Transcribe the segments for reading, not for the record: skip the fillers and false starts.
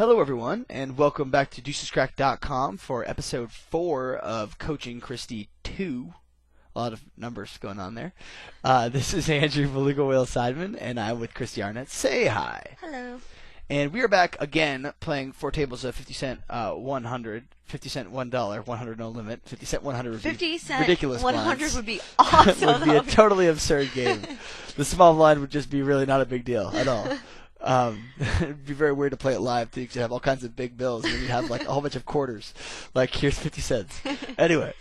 Hello, everyone, and welcome back to deucescrack.com for episode 4 of Coaching Kristy 2. A lot of numbers going on there. This is Andrew Beluga Whale Sideman, and I'm with Kristy Arnett. Say hi. Hello. And we are back again playing 4 tables of 50 cent 100, 50 cent $1, 100 no limit, 50 cent 100 would 50 be cent ridiculous 100 blinds. would be awesome. Would be a totally absurd game. The small blind would just be really not a big deal at all. It'd be very weird to play it live too, because you have all kinds of big bills, and then you have like a whole bunch of quarters. Like, here's 50 cents. Anyway,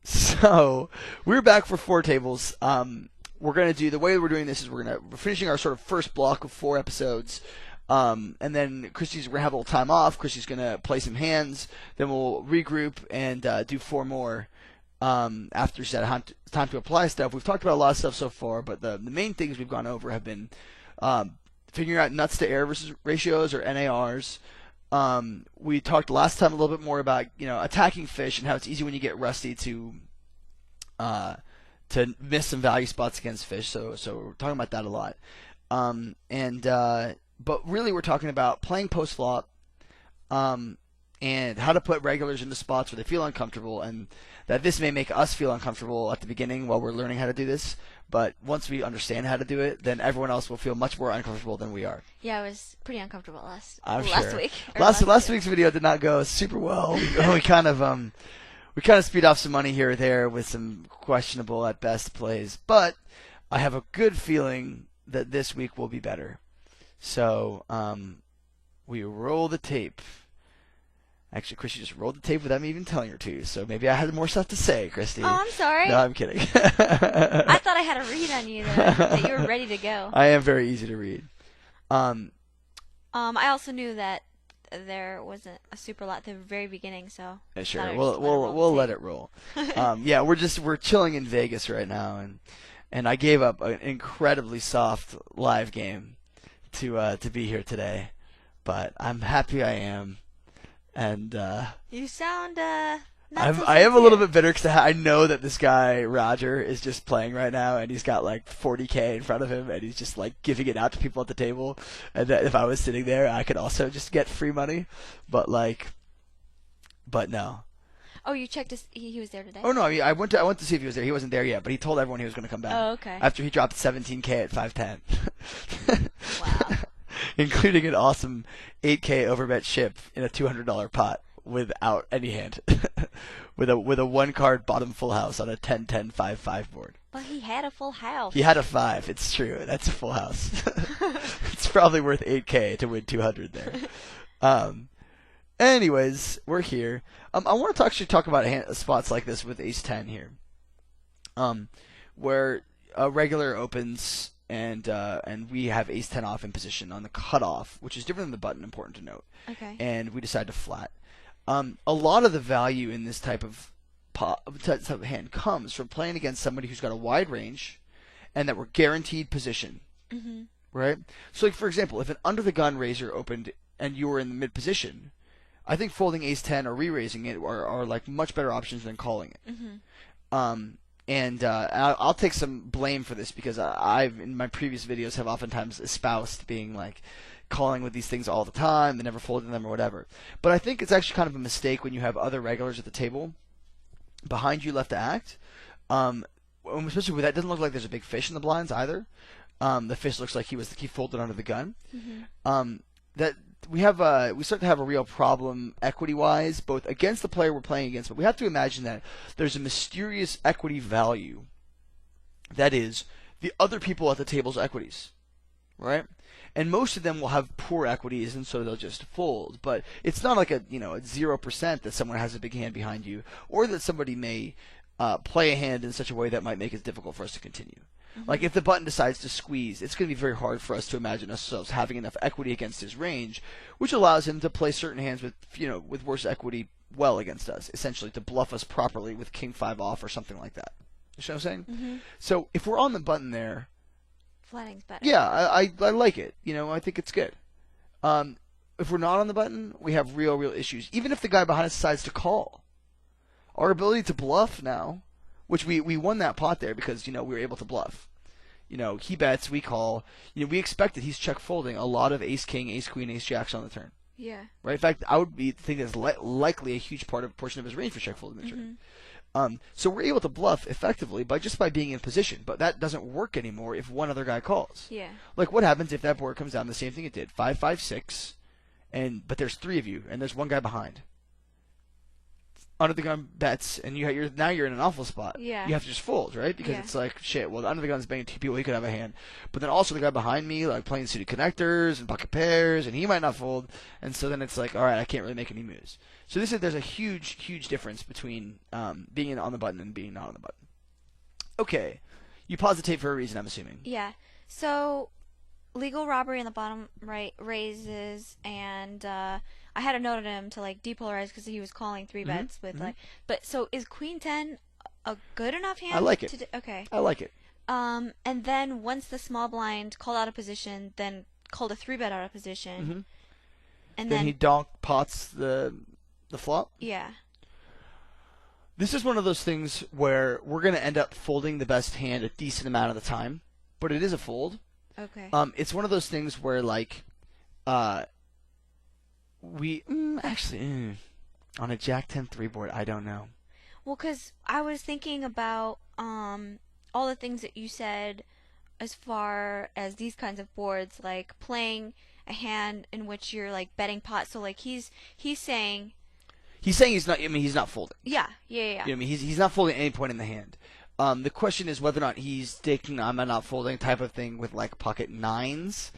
so we're back for 4 tables. We're gonna do, the way we're doing this is we're finishing our sort of first block of 4 episodes, and then Kristy's gonna have a little time off. Kristy's gonna play some hands, then we'll regroup and do 4 more. After she's had time to apply stuff. We've talked about a lot of stuff so far, but the main things we've gone over have been figuring out nuts to air versus ratios, or NARs. We talked last time a little bit more about attacking fish and how it's easy when you get rusty to miss some value spots against fish. So we're talking about that a lot. But really we're talking about playing post flop, and how to put regulars into spots where they feel uncomfortable, and that this may make us feel uncomfortable at the beginning while we're learning how to do this, but once we understand how to do it, then everyone else will feel much more uncomfortable than we are. Yeah, I was pretty uncomfortable last week. Last week's video did not go super well. We kind of speed off some money here or there with some questionable at best plays, but I have a good feeling that this week will be better. So we roll the tape. Actually, Kristy just rolled the tape without me even telling her to, so maybe I had more stuff to say, Kristy. Oh, I'm sorry. No, I'm kidding. I thought I had a read on you, that you were ready to go. I am very easy to read. I also knew that there wasn't a super lot at the very beginning, so yeah, sure. We'll let it roll. Yeah, we're chilling in Vegas right now, and I gave up an incredibly soft live game to be here today, but I'm happy I am. And you sound I am a little bit bitter because I know that this guy Roger is just playing right now, and he's got like 40K in front of him, and he's just like giving it out to people at the table. And that if I was sitting there, I could also just get free money, but no. Oh, you checked he was there today? Oh no, I went to see if he was there. He wasn't there yet, but he told everyone he was going to come back. Oh, okay. After he dropped 17K at 510. Wow. Including an awesome 8K overbet ship in a $200 pot without any hand, with a 1-card bottom full house on a 10-10-5-5 board. But he had a full house. He had a 5. It's true. That's a full house. It's probably worth 8K to win 200 there. Anyways, we're here. I want to actually talk about spots like this with Ace 10 here, where a regular opens. And we have Ace 10 off in position on the cutoff, which is different than the button, important to note. Okay. And we decide to flat. A lot of the value in this type of hand comes from playing against somebody who's got a wide range and that we're guaranteed position. Mm-hmm. Right? So, like, for example, if an under-the-gun raiser opened and you were in the mid-position, I think folding Ace 10 or re-raising it are like much better options than calling it. Mm-hmm. And I'll take some blame for this because I've, in my previous videos, have oftentimes espoused being like calling with these things all the time and never folding them or whatever. But I think it's actually kind of a mistake when you have other regulars at the table behind you left to act. Especially with that, it doesn't look like there's a big fish in the blinds either. The fish looks like he folded under the gun. Mm-hmm. That we start to have a real problem equity-wise, both against the player we're playing against, but we have to imagine that there's a mysterious equity value that is the other people at the table's equities, right? And most of them will have poor equities, and so they'll just fold. But it's not like a 0% that someone has a big hand behind you, or that somebody may play a hand in such a way that might make it difficult for us to continue. Mm-hmm. Like if the button decides to squeeze, it's going to be very hard for us to imagine ourselves having enough equity against his range, which allows him to play certain hands with worse equity well against us, essentially to bluff us properly with King 5 off or something like that. You know what I'm saying? Mm-hmm. So if we're on the button there, flatting's better. Yeah, I like it. I think it's good. If we're not on the button, we have real issues. Even if the guy behind us decides to call, our ability to bluff now, which we won that pot there because we were able to bluff. he bets, we call. We expect that he's check folding a lot of ace king, ace queen, ace jacks on the turn. Yeah. Right. In fact, I would think that's likely a huge portion of his range for check folding the turn. So we're able to bluff effectively by being in position, but that doesn't work anymore if one other guy calls. Yeah. Like what happens if that board comes down the same thing it did, 5-5-6, but there's 3 of you and there's one guy behind. Under the gun bets, and now you're in an awful spot. Yeah. You have to just fold, right? Because it's like shit. Well, under the gun's banging 2 people. He could have a hand, but then also the guy behind me, like playing suited connectors and pocket pairs, and he might not fold. And so then it's like, all right, I can't really make any moves. So there's a huge difference between being on the button and being not on the button. Okay, you pause the tape for a reason, I'm assuming. Yeah. So legal robbery in the bottom right raises, and I had a note on him to like depolarize because he was calling 3 bets with like. But so is Queen 10 a good enough hand? I like it. Okay. I like it. And then once the small blind called out of position, then called a 3 bet out of position, and then he donk pots the flop. Yeah. This is one of those things where we're going to end up folding the best hand a decent amount of the time, but it is a fold. Okay. It's one of those things where like, we actually on a Jack 10-3 board, I don't know. Well, because I was thinking about all the things that you said as far as these kinds of boards, like playing a hand in which you're like betting pot. So like he's saying he's not. I mean, he's not folding. Yeah. You know what I mean, he's not folding at any point in the hand. The question is whether or not he's taking I'm not folding type of thing with like pocket 9s,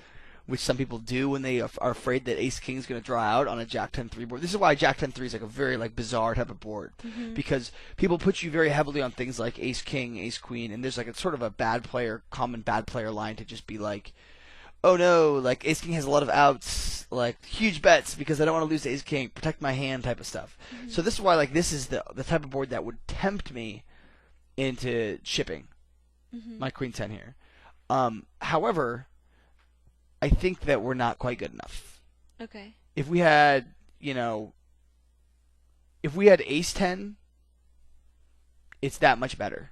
which some people do when they are afraid that ace king is going to draw out on a Jack 10-3 board. This is why Jack 10-3 is like a very like bizarre type of board, because people put you very heavily on things like ace king, ace queen, and there's like a sort of a common bad player line to just be like, oh no, like ace king has a lot of outs, like huge bets because I don't want to lose to ace king, protect my hand type of stuff. So this is why like this is the type of board that would tempt me into shipping my queen 10 here. However, I think that we're not quite good enough. Okay. If we had ace 10, it's that much better.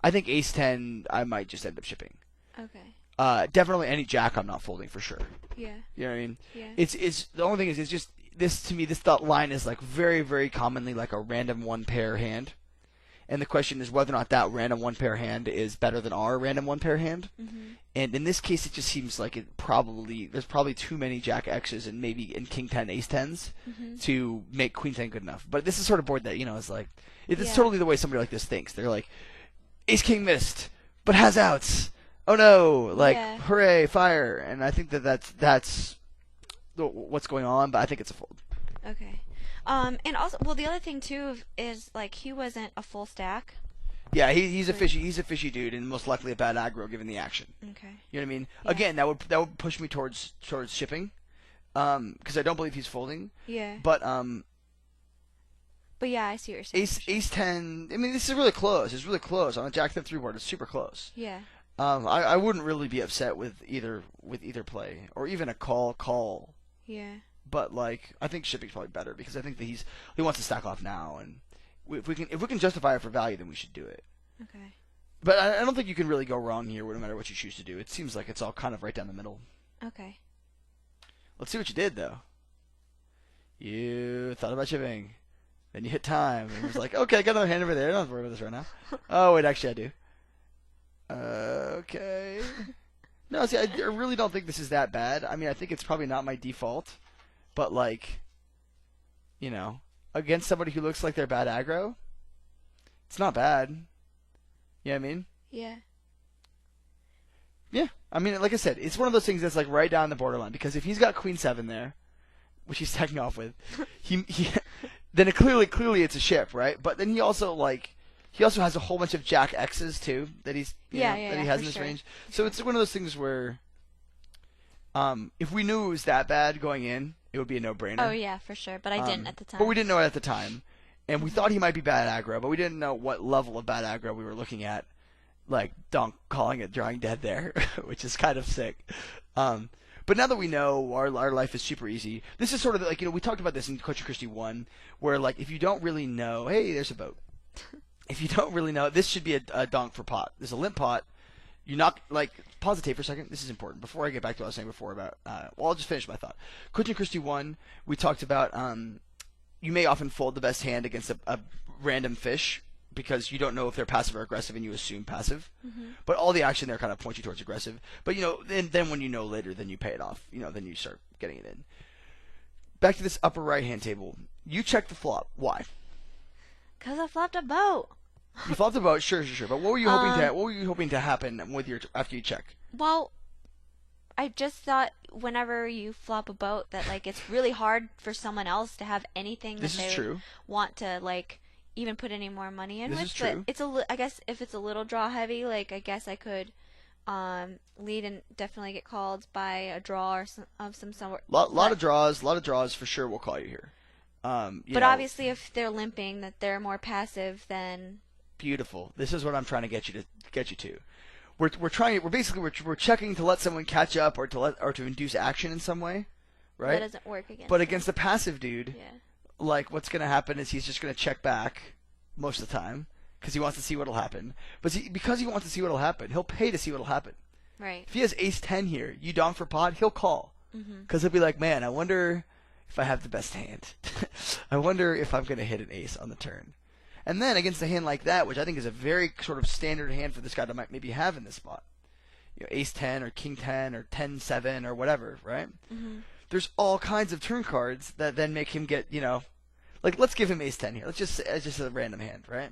I think ace 10, I might just end up shipping. Okay. Definitely any jack I'm not folding for sure. Yeah. You know what I mean? Yeah. It's the only thing is it's just this to me this thought line is like very very commonly like a random 1 pair hand. And the question is whether or not that random 1 pair hand is better than our random 1 pair hand. And in this case, it just seems like there's probably too many Jack X's and King 10, Ace 10s to make Queen 10 good enough. But this is sort of board that is like it's totally the way somebody like this thinks. They're like, Ace King missed, but has outs. Oh no! Like hooray, fire! And I think that's what's going on. But I think it's a fold. Okay. And also, well, the other thing too is like he wasn't a full stack. Yeah, he's a fishy dude, and most likely a bad aggro given the action. Okay. You know what I mean? Yeah. Again, that would push me towards shipping, because I don't believe he's folding. Yeah. But yeah, I see what you're saying. Ace 10. I mean, this is really close. It's really close on a Jack 10-3 board. It's super close. Yeah. I wouldn't really be upset with either play or even a call. Yeah. But like, I think shipping's probably better because I think that he wants to stack off now, and if we can justify it for value, then we should do it. Okay. But I don't think you can really go wrong here, no matter what you choose to do. It seems like it's all kind of right down the middle. Okay. Let's see what you did though. You thought about shipping, then you hit time, and it was like, okay, I got another hand over there. I don't have to worry about this right now. Oh wait, actually I do. Okay. No, see, I really don't think this is that bad. I mean, I think it's probably not my default. But, like, against somebody who looks like they're bad aggro, it's not bad. You know what I mean? Yeah. Yeah. I mean, like I said, it's one of those things that's, like, right down the borderline. Because if he's got Queen 7 there, which he's stacking off with, then clearly it's a ship, right? But then he also has a whole bunch of Jack X's, too, that he has in this range. So it's one of those things where, if we knew it was that bad going in, it would be a no-brainer. Oh, yeah, for sure. But I didn't at the time. But we didn't know it at the time. And we thought he might be bad aggro, but we didn't know what level of bad aggro we were looking at. Like, donk calling it drawing dead there, which is kind of sick. But now that we know our life is super easy, this is sort of like, we talked about this in Coach Kristy 1, where, like, if you don't really know, hey, there's a boat. If you don't really know, this should be a donk for pot. There's a limp pot. You knock, like, pause the tape for a second. This is important. Before I get back to what I was saying before about, well, I'll just finish my thought. Coach and Kristy 1, we talked about, you may often fold the best hand against a random fish because you don't know if they're passive or aggressive and you assume passive. But all the action there kind of points you towards aggressive. But, then when you know later, then you pay it off. Then you start getting it in. Back to this upper right-hand table. You check the flop. Why? Because I flopped a boat. You flopped the boat, sure. But what were you hoping to happen with after you check? Well, I just thought whenever you flop a boat that like it's really hard for someone else to have anything that they want to like even put any more money in with. This is true. But I guess if it's a little draw heavy, like I guess I could lead and definitely get called by a draw or of some sort. Lot of draws for sure. We'll call you here. But obviously, if they're limping, that they're more passive than. Beautiful. This is what I'm trying to get you to. We're checking to let someone catch up or to induce action in some way, right? That doesn't work against. But against the passive dude, yeah. Like what's going to happen is he's just going to check back most of the time because he wants to see what'll happen. But because he wants to see what'll happen, he'll pay to see what'll happen. Right. If he has ace 10 here, you donk for pot, he'll call because he'll be like, man, I wonder if I have the best hand. I wonder if I'm going to hit an ace on the turn. And then against a hand like that, which I think is a very sort of standard hand for this guy to maybe have in this spot, ace 10 or king 10 or 10-7 or whatever, right? There's all kinds of turn cards that then make him get, like let's give him ace 10 here. Let's just say it's just a random hand, right?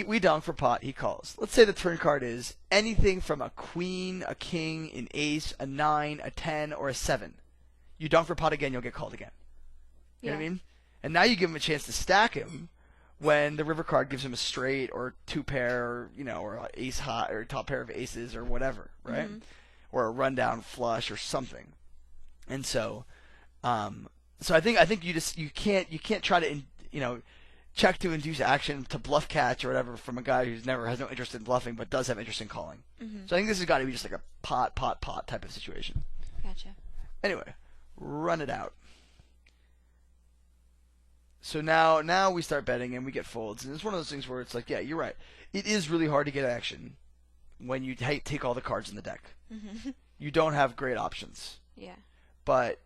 We donk for pot, he calls. Let's say the turn card is anything from a queen, a king, an ace, a 9, a 10, or a 7. You donk for pot again, you'll get called again. You know what I mean? And now you give him a chance to stack him when the river card gives him a straight or two pair or or ace high or top pair of aces or whatever, right? Or a rundown flush or something. And so I think you can't try to check to induce action to bluff catch or whatever from a guy who's has no interest in bluffing but does have interest in calling. So I think this has got to be just like a pot type of situation. Gotcha. Anyway, run it out. So now we start betting and we get folds, and it's one of those things where it's like, yeah, you're right. It is really hard to get action when you take all the cards in the deck. You don't have great options. Yeah. But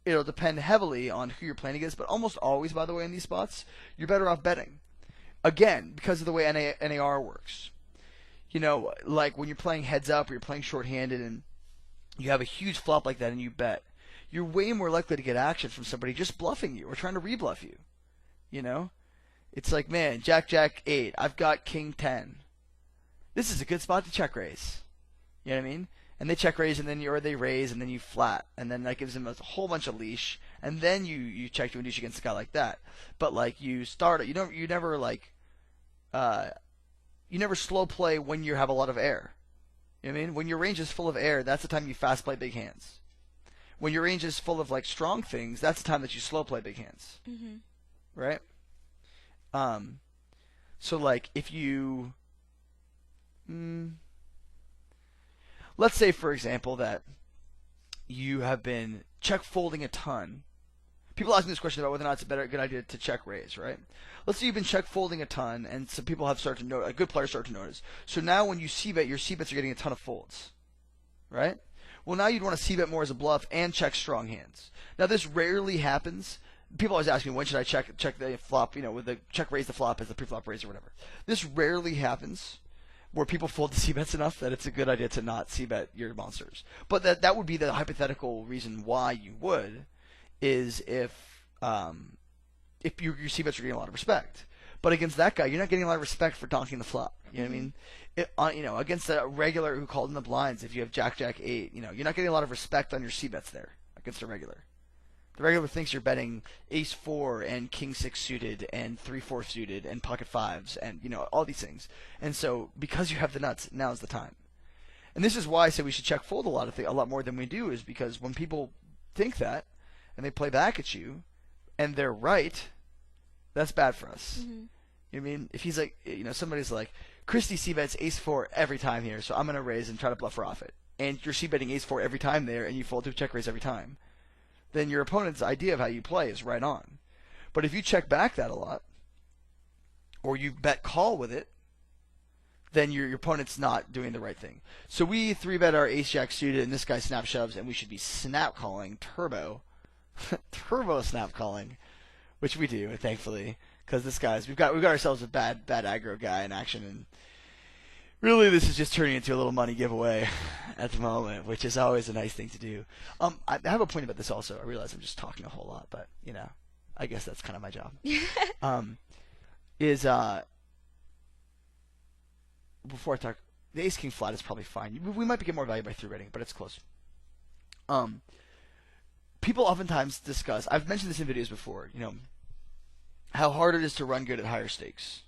it'll depend heavily on who you're playing against, but almost always, by the way, in these spots, you're better off betting. Again, because of the way NAR works. Like when you're playing heads up or you're playing shorthanded and you have a huge flop like that and you bet, you're way more likely to get action from somebody just bluffing you or trying to rebluff you. It's like, man, Jack 8, I've got King 10. This is a good spot to check raise. You know what I mean? And they check raise and then they raise and then you flat. And then that gives them a whole bunch of leash. And then you check to induce against a guy like that. But like you never slow play when you have a lot of air. You know what I mean? When your range is full of air, that's the time you fast play big hands. When your range is full of like strong things, that's the time that you slow play big hands. Right? So like if you let's say for example that you have been check folding a ton. People ask me this question about whether or not it's a good idea to check raise, right? Let's say you've been check folding a ton and some people have started to notice, a good player start to notice. So now when you c-bet, your c-bets are getting a ton of folds. Right? Well, now you'd want to c-bet more as a bluff and check strong hands. Now, this rarely happens. People always ask me, when should I check the flop, with the check raise the flop as the pre-flop raise or whatever. This rarely happens where people fold the c-bets enough that it's a good idea to not c-bet your monsters. But that would be the hypothetical reason why you would, is if your c-bets are getting a lot of respect. But against that guy, you're not getting a lot of respect for donking the flop. You know what I mean? Against a regular who called in the blinds, if you have Jack 8, you're not getting a lot of respect on your c-bets there against a regular. The regular thinks you're betting ace 4 and king 6 suited and 3-4 suited and pocket 5s and all these things. And so because you have the nuts, now's the time. And this is why I say we should check fold a lot more than we do, is because when people think that and they play back at you and they're right, that's bad for us. You know what I mean? If he's like, somebody's like, Kristy c-bets ace 4 every time here, so I'm going to raise and try to bluff her off it. And you're c-betting ace 4 every time there, and you fold to check raise every time. Then your opponent's idea of how you play is right on. But if you check back that a lot, or you bet call with it, then your opponent's not doing the right thing. So we 3-bet our ace jack suited, and this guy snap shoves, and we should be snap calling turbo, turbo snap calling, which we do, thankfully, because this guy's we've got ourselves a bad aggro guy in action, and really this is just turning into a little money giveaway at the moment, which is always a nice thing to do. I have a point about this also. I realize I'm just talking a whole lot, but I guess that's kind of my job. Before I talk, the ace king flat is probably fine. We might get more value by 3-betting, but it's close. People oftentimes discuss, I've mentioned this in videos before, how hard it is to run good at higher stakes.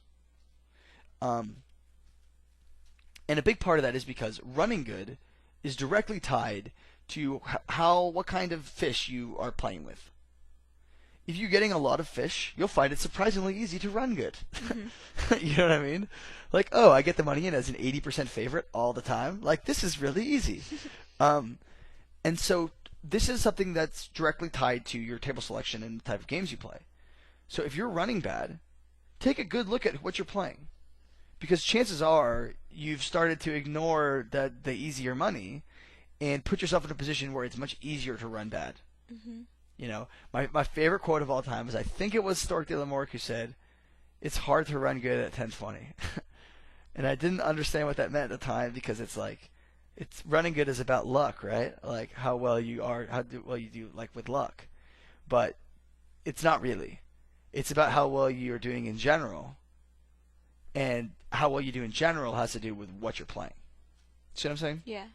And a big part of that is because running good is directly tied to what kind of fish you are playing with. If you're getting a lot of fish, you'll find it surprisingly easy to run good. Mm-hmm. You know what I mean? Like, oh, I get the money in as an 80% favorite all the time. Like, this is really easy. And so this is something that's directly tied to your table selection and the type of games you play. So if you're running bad, take a good look at what you're playing. Because chances are you've started to ignore the easier money and put yourself in a position where it's much easier to run bad. Mm-hmm. My favorite quote of all time is, I think it was Stork de la Morgue who said, "It's hard to run good at 10-20." And I didn't understand what that meant at the time, because it's like, it's running good is about luck, right? Like how well you do like with luck. But it's not really. It's about how well you're doing in general. And how well you do in general has to do with what you're playing. See what I'm saying? Yeah.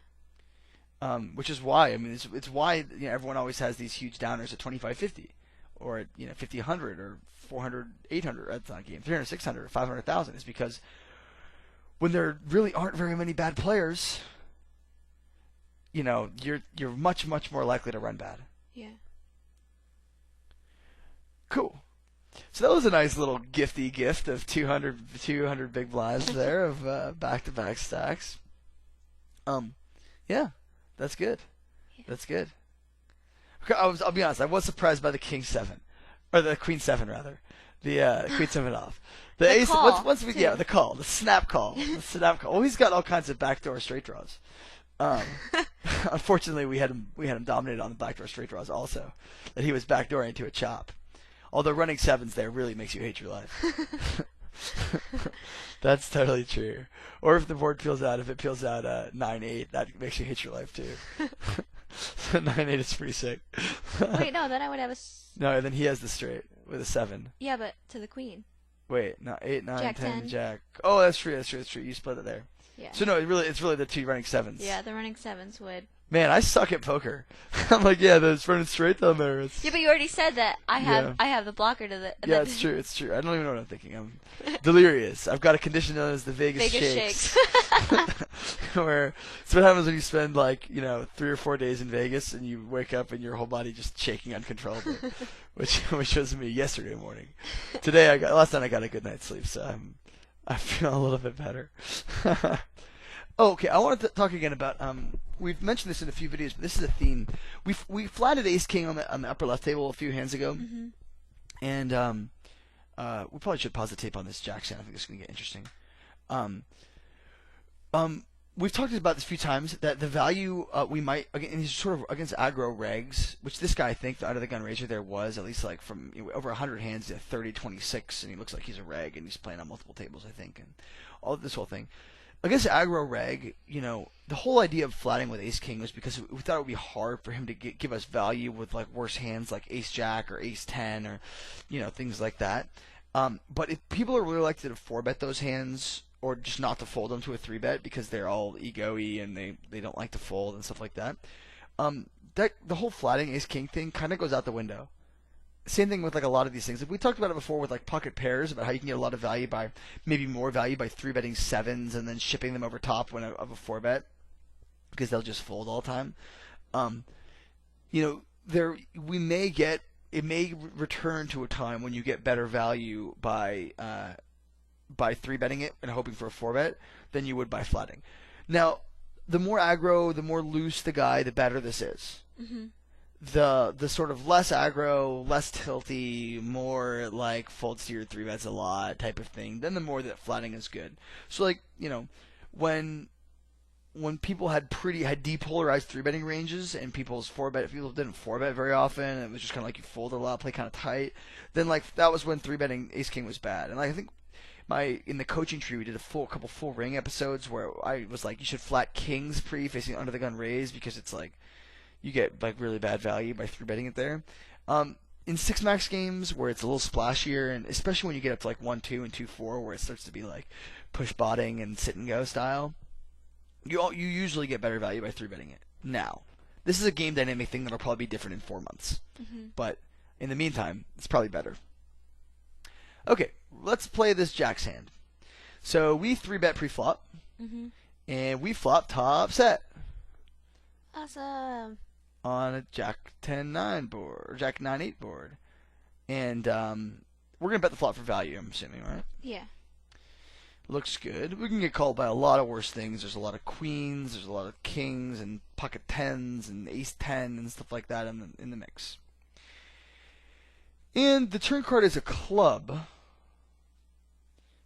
Which is why, it's why everyone always has these huge downers at 25-50, or at 50-100, or 400-800 at that game, 300-600, 500,000. Is because when there really aren't very many bad players, you're much more likely to run bad. Yeah. Cool. So that was a nice little gifty gift of 200 big blinds there of back-to-back stacks. Yeah. That's good. Yeah. That's good. Okay, I'll be honest. I was surprised by the King 7, or the Queen 7 rather. The Queen 7 off. The ace. Call, the call, the snap call, the snap call. Oh, he's got all kinds of backdoor straight draws. Unfortunately, we had him dominated on the backdoor straight draws also. That he was backdooring into a chop. Although running 7s there really makes you hate your life. That's totally true. Or if the board peels out, 9-8, that makes you hate your life too. So 9-8 is pretty sick. Wait, no, then I would have No, then he has the straight with a 7. Yeah, but to the queen. Wait, no, 8, 9, Jack 10, 10. Jack. Oh, that's true. You split it there. Yeah. So no, it's really the two running 7s. Yeah, the running 7s would. Man, I suck at poker. I'm like, yeah, that's running straight down there. Yeah, but you already said that I have the blocker to the. Yeah, it's true. It's true. I don't even know what I'm thinking. I'm delirious. I've got a condition known as the Vegas shakes. Where it's what happens when you spend 3 or 4 days in Vegas and you wake up and your whole body just shaking uncontrollably, which was me yesterday morning. Last night I got a good night's sleep, so I feel a little bit better. Oh, okay. I wanted to talk again about we've mentioned this in a few videos, but this is a theme. We flatted Ace King on the upper left table a few hands ago, mm-hmm. And we probably should pause the tape on this Jackson. I think this is going to get interesting. We've talked about this a few times, that the value we might, and he's sort of against aggro regs, which this guy, I think, the under the gun raiser there was at least from over 100 hands to 30-26, and he looks like he's a reg, and he's playing on multiple tables, I think, and all this whole thing. Against aggro reg, the whole idea of flatting with Ace King was because we thought it would be hard for him to give us value with worse hands like Ace Jack or Ace 10 or things like that. But if people are really likely to 4-bet those hands, or just not to fold them to a 3-bet because they're all ego-y and they don't like to fold and stuff like that, the whole flatting Ace King thing kind of goes out the window. Same thing with a lot of these things. We talked about it before with pocket pairs, about how you can get a lot of value by 3-betting 7s and then shipping them over top of a 4-bet because they'll just fold all the time. It may return to a time when you get better value by 3-betting it and hoping for a 4-bet than you would by flatting. Now, the more aggro, the more loose the guy, the better this is. Mm-hmm. The sort of less aggro, less tilty, more folds to your 3-bets a lot type of thing, then the more that flatting is good. So when people had depolarized three betting ranges and people didn't four bet very often, and it was just kind of like you folded a lot, play kind of tight. Then like that was when three betting ace king was bad. And I think in the coaching tree we did a couple full ring episodes where I was like, you should flat kings pre facing under the gun raise because it's like you get like really bad value by three betting it there. In six max games where it's a little splashier, and especially when you get up to like 1-2 and 2-4 where it starts to be like push botting and sit and go style, you usually get better value by three betting it. Now, this is a game dynamic thing that'll probably be different in 4 months, but in the meantime, it's probably better. Okay, let's play this Jack's hand. So we three bet pre-flop, and we flop top set Awesome. on a Jack 10-9 board, or Jack 9-8 board. And we're going to bet the flop for value, I'm assuming, right? Yeah. Looks good. We can get called by a lot of worse things. There's a lot of queens, there's a lot of kings, and pocket tens, and ace 10, and stuff like that in the mix. And the turn card is a club.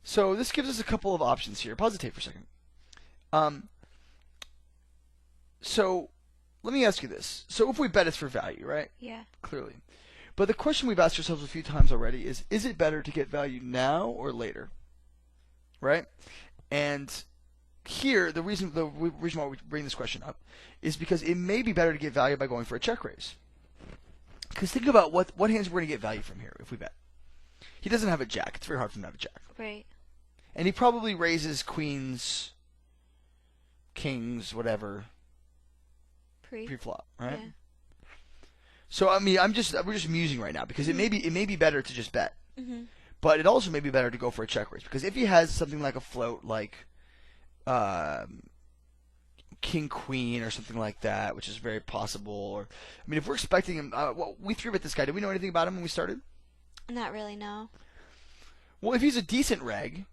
So this gives us a couple of options here. Pause the tape for a second. So let me ask you this. So if we bet it's for value, right? Yeah. Clearly. But the question we've asked ourselves a few times already is it better to get value now or later? Right? And here, the reason why we bring this question up is because it may be better to get value by going for a check raise. Because think about what hands we're going to get value from here if we bet. He doesn't have a jack. It's very hard for him to have a jack. Right. And he probably raises queens, kings, whatever, pre-flop, right? Yeah. So I mean, we're just musing right now because it may be better to just bet, but it also may be better to go for a check raise because if he has something like a float like king queen or something like that, which is very possible. Or I mean, if we're expecting him, we three bet this guy. Did we know anything about him when we started? Not really, no. Well, if he's a decent reg,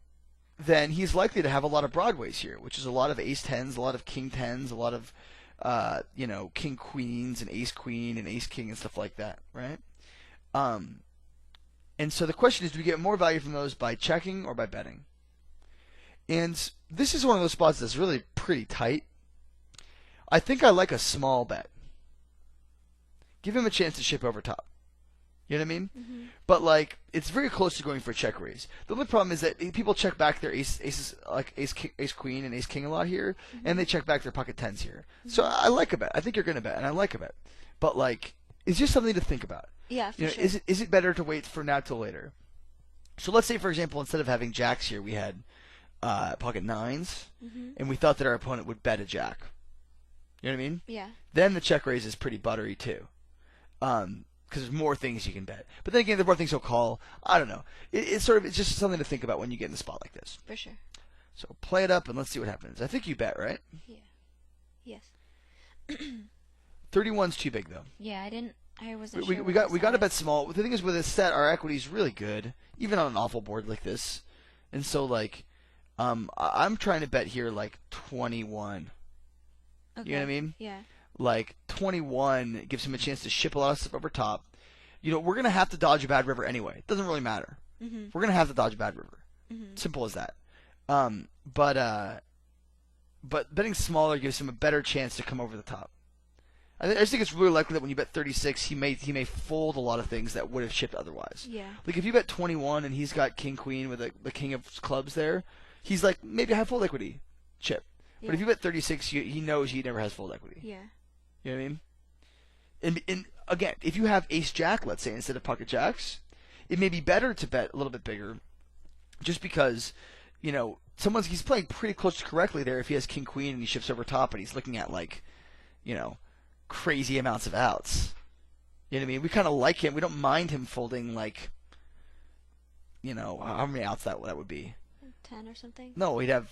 then he's likely to have a lot of broadways here, which is a lot of ace tens, a lot of king tens, a lot of king queens and ace queen and ace king and stuff like that, right? And so the question is, do we get more value from those by checking or by betting? And this is one of those spots that's really pretty tight. I think I like a small bet. Give him a chance to ship over top. You know what I mean? But like, it's very close to going for a check raise. The only problem is that people check back their aces, like ace queen and ace king a lot here, and they check back their pocket tens here. So I like a bet. I think you're gonna bet, and I like a bet. But like, it's just something to think about. Yeah, for sure. Is it better to wait for now till later? So let's say, for example, instead of having jacks here, we had pocket nines, and we thought that our opponent would bet a jack. You know what I mean? Yeah. Then the check raise is pretty buttery too. Because there's more things you can bet. But then again, there's more things he'll call. I don't know. It's just something to think about when you get in a spot like this. For sure. So play it up and let's see what happens. I think you bet, right? Yeah. Yes. 31's too big though. Yeah, I wasn't We sure. got to bet small. The thing is, with this set, our equity is really good, even on an awful board like this. And so like, I'm trying to bet here like 21. Okay. You know what I mean? Yeah. Like 21 gives him a chance to ship a lot of stuff over top. You know, we're gonna have to dodge a bad river anyway. It doesn't really matter. We're gonna have to dodge a bad river. Simple as that. But betting smaller gives him a better chance to come over the top. I just think it's really likely that when you bet 36, he may fold a lot of things that would have shipped otherwise. Yeah. Like if you bet 21 and he's got king queen with the king of clubs there, he's like maybe have full equity chip. Yeah. But if you bet 36, he knows he never has full equity. Yeah. You know what I mean? And again, if you have ace jack, let's say, instead of pocket jacks, it may be better to bet a little bit bigger just because, you know, he's playing pretty close to correctly there if he has king queen and he shifts over top and he's looking at like, you know, crazy amounts of outs. You know what I mean? We kind of like him. We don't mind him folding like, you know, how many outs that would be? 10 or something? No, he'd have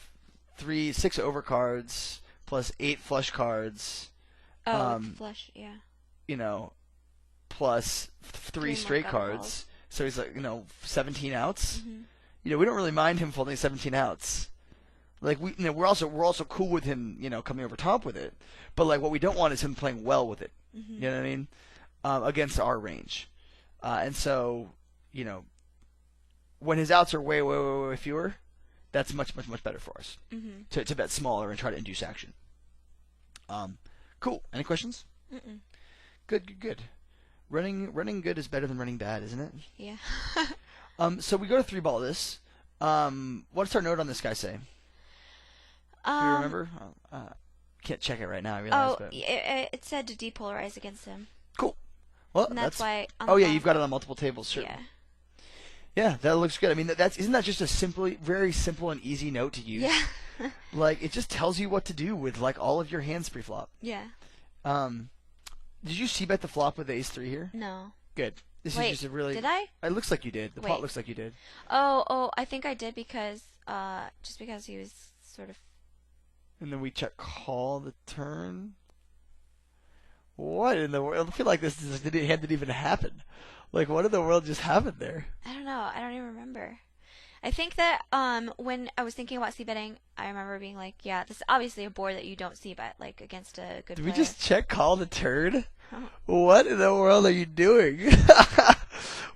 6 overcards plus 8 flush cards. Oh, flush, yeah. You know, plus 3 straight cards. So he's like, you know, 17 outs. You know, we don't really mind him folding 17 outs. Like we're also cool with him, you know, coming over top with it. But like what we don't want is him playing well with it. You know what I mean? Against our range. And so, you know, when his outs are way, way, way, way fewer, That's much, much, much better for us to bet smaller and try to induce action. Cool. Any questions? Mm-mm. Good, good, good. Running good is better than running bad, isn't it? Yeah. So we go to three ball this. What does our note on this guy say? Do you remember? Can't check it right now. I realize. But... it said to depolarize against him. Cool. Well, And that's why. Oh yeah, you've got it on multiple tables. Sure. Yeah. Yeah, that looks good. I mean, isn't that just a very simple and easy note to use? Yeah. Like it just tells you what to do with like all of your hands pre-flop. Yeah. Did you c-bet the flop with the ace-3 here? No. Good. This Wait, is just a really. Did I? It looks like you did. The pot Wait. looks like you did. Oh, I think I did because just because he was sort of. And then we check call the turn. What in the world? I feel like this didn't even happen. Like, what in the world just happened there? I don't know. I don't even remember. I think that when I was thinking about c-betting, I remember being like, yeah, this is obviously a board that you don't c-bet, like, against a good Did player. we just check call the turn? Oh. What in the world are you doing?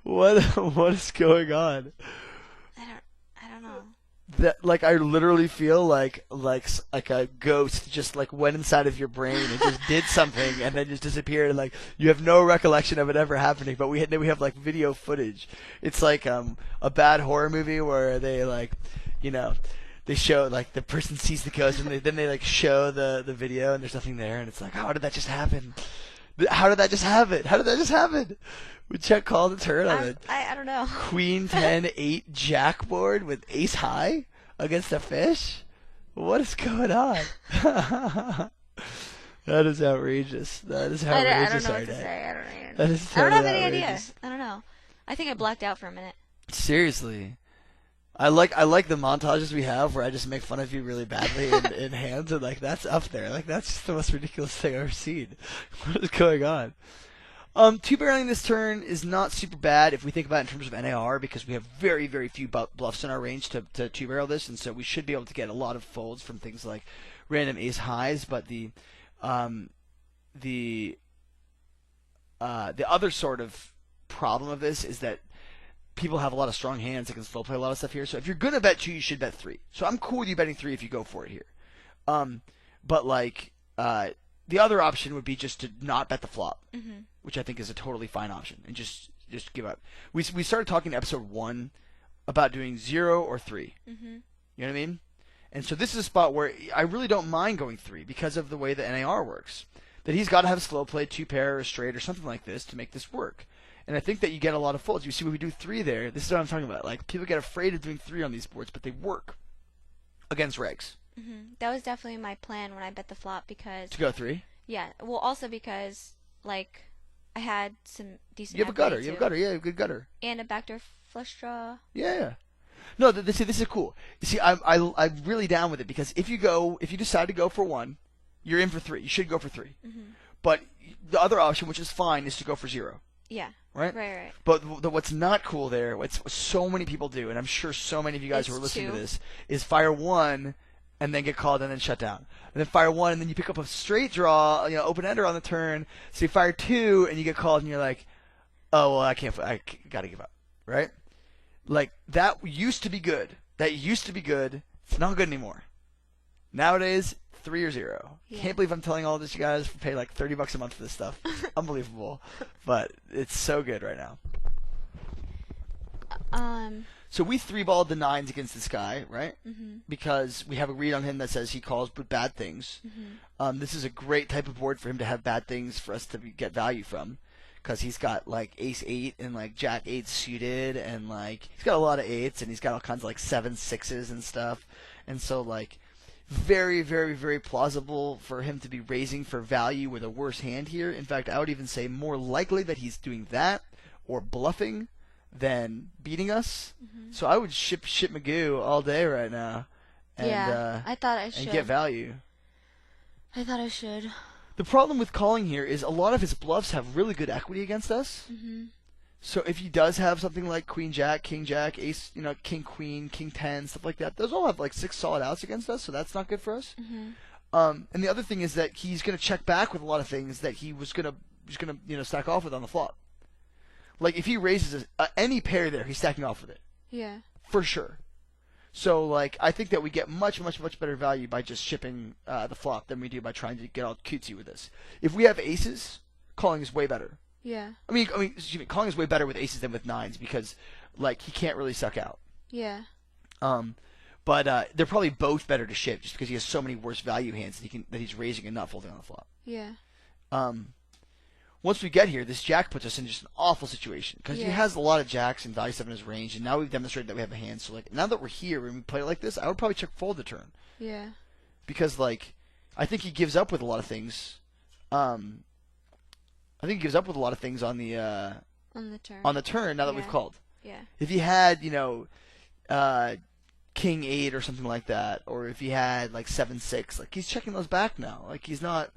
What is going on? I don't know. That like I literally feel like a ghost just like went inside of your brain and just did something and then just disappeared and like you have no recollection of it ever happening, but we have like video footage. It's like a bad horror movie where they like they show like the person sees the ghost and then they like show the video and there's nothing there and it's like, how did that just happen? How did that just happen? How did that just happen? We check call the turn on it. I don't know. Queen 10 8 jack board with ace high against a fish? What is going on? That is outrageous. That is outrageous. I don't know what to say. I don't even. That is I don't totally have any idea. outrageous. I don't know. I think I blacked out for a minute. Seriously. I like the montages we have where I just make fun of you really badly in hands and like that's up there. Like that's just the most ridiculous thing I've ever seen. What is going on? Two barreling this turn is not super bad if we think about it in terms of NAR because we have very, very few bluffs in our range to two barrel this, and so we should be able to get a lot of folds from things like random ace highs. But the other sort of problem of this is that people have a lot of strong hands that can slow play a lot of stuff here. So if you're gonna bet two, you should bet three. So I'm cool with you betting three if you go for it here. But like the other option would be just to not bet the flop, which I think is a totally fine option, and just give up. We started talking in episode 1 about doing 0 or 3. You know what I mean? And so this is a spot where I really don't mind going 3 because of the way the NAR works. That he's got to have slow play, 2 pair, or straight, or something like this to make this work. And I think that you get a lot of folds. You see when we do 3 there, this is what I'm talking about. Like, people get afraid of doing 3 on these boards, but they work against regs. That was definitely my plan when I bet the flop because... To go 3? Yeah. Well, also because, like, I had some decent... You have a gutter. equity, You have a too. gutter. Yeah, you have a good gutter. And a backdoor flush draw. Yeah. No, this is cool. You see, I'm really down with it because if you decide to go for 1, you're in for 3. You should go for 3. But the other option, which is fine, is to go for 0. Yeah. Right? Right. But what's not cool there, what so many people do, and I'm sure so many of you guys who are listening to this, is fire 1 and then get called and then shut down. And then fire 1 and then you pick up a straight draw, open-ender on the turn. So you fire 2 and you get called and you're like, oh, well, I gotta give up. Right? Like, that used to be good. It's not good anymore. Nowadays, 3 or 0. Yeah. Can't believe I'm telling all this, you guys, pay like $30 a month for this stuff. Unbelievable. But it's so good right now. So we 3-balled the 9s against this guy, right? Because we have a read on him that says he calls with bad things. This is a great type of board for him to have bad things for us to get value from. Because he's got like ace 8 and like jack 8 suited and like he's got a lot of 8s and he's got all kinds of like 7 6s and stuff. And so like very, very, very plausible for him to be raising for value with a worse hand here. In fact, I would even say more likely that he's doing that or bluffing than beating us. So I would ship Magoo all day right now. And, I thought I should. And get value. I thought I should. The problem with calling here is a lot of his bluffs have really good equity against us. So if he does have something like Queen Jack, Ace, King Queen, King 10, stuff like that, those all have like 6 solid outs against us, so that's not good for us. And the other thing is that he's going to check back with a lot of things that he was going to stack off with on the flop. Like if he raises any pair there, he's stacking off with it. Yeah. For sure. So like I think that we get much better value by just shipping the flop than we do by trying to get all cutesy with this. If we have aces, calling is way better. Yeah. Excuse me, calling is way better with aces than with nines because like he can't really suck out. Yeah. But they're probably both better to ship just because he has so many worse value hands that he's raising and not folding on the flop. Yeah. Once we get here, this jack puts us in just an awful situation because he has a lot of jacks and value 7 in his range, and now we've demonstrated that we have a hand. So like now that we're here and we play it like this, I would probably check fold the turn. Yeah. Because like I think he gives up with a lot of things. I think he gives up with a lot of things on the turn. On the turn now that we've called. Yeah. If he had King 8 or something like that, or if he had like 7-6, like he's checking those back now. Like he's not.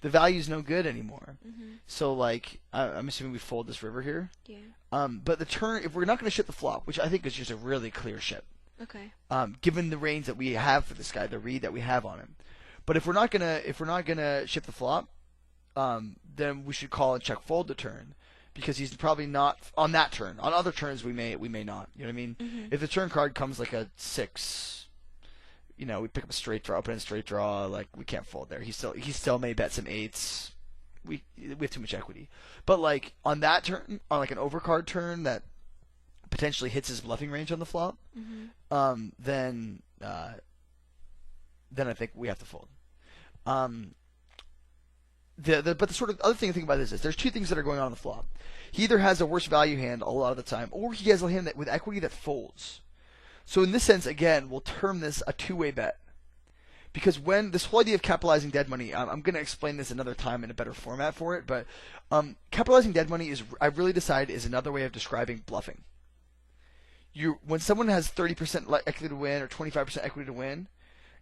The value's no good anymore. Mm-hmm. So, like, I'm assuming we fold this river here. Yeah. But the turn, if we're not going to ship the flop, which I think is just a really clear ship. Okay. Given the range that we have for this guy, the read that we have on him. But if we're not gonna ship the flop, then we should call and check fold the turn, because he's probably not on that turn. On other turns, we may not. You know what I mean? Mm-hmm. If the turn card comes like a 6. We pick up a straight draw, open a straight draw. Like we can't fold there. He still may bet some 8s. We have too much equity. But like on that turn, on like an overcard turn that potentially hits his bluffing range on the flop, then I think we have to fold. But the sort of other thing to think about is this: there's two things that are going on the flop. He either has a worse value hand a lot of the time, or he has a hand with equity that folds. So in this sense, again, we'll term this a two-way bet. Because when this whole idea of capitalizing dead money, I'm going to explain this another time in a better format for it, but capitalizing dead money I've really decided is another way of describing bluffing. When someone has 30% equity to win or 25% equity to win,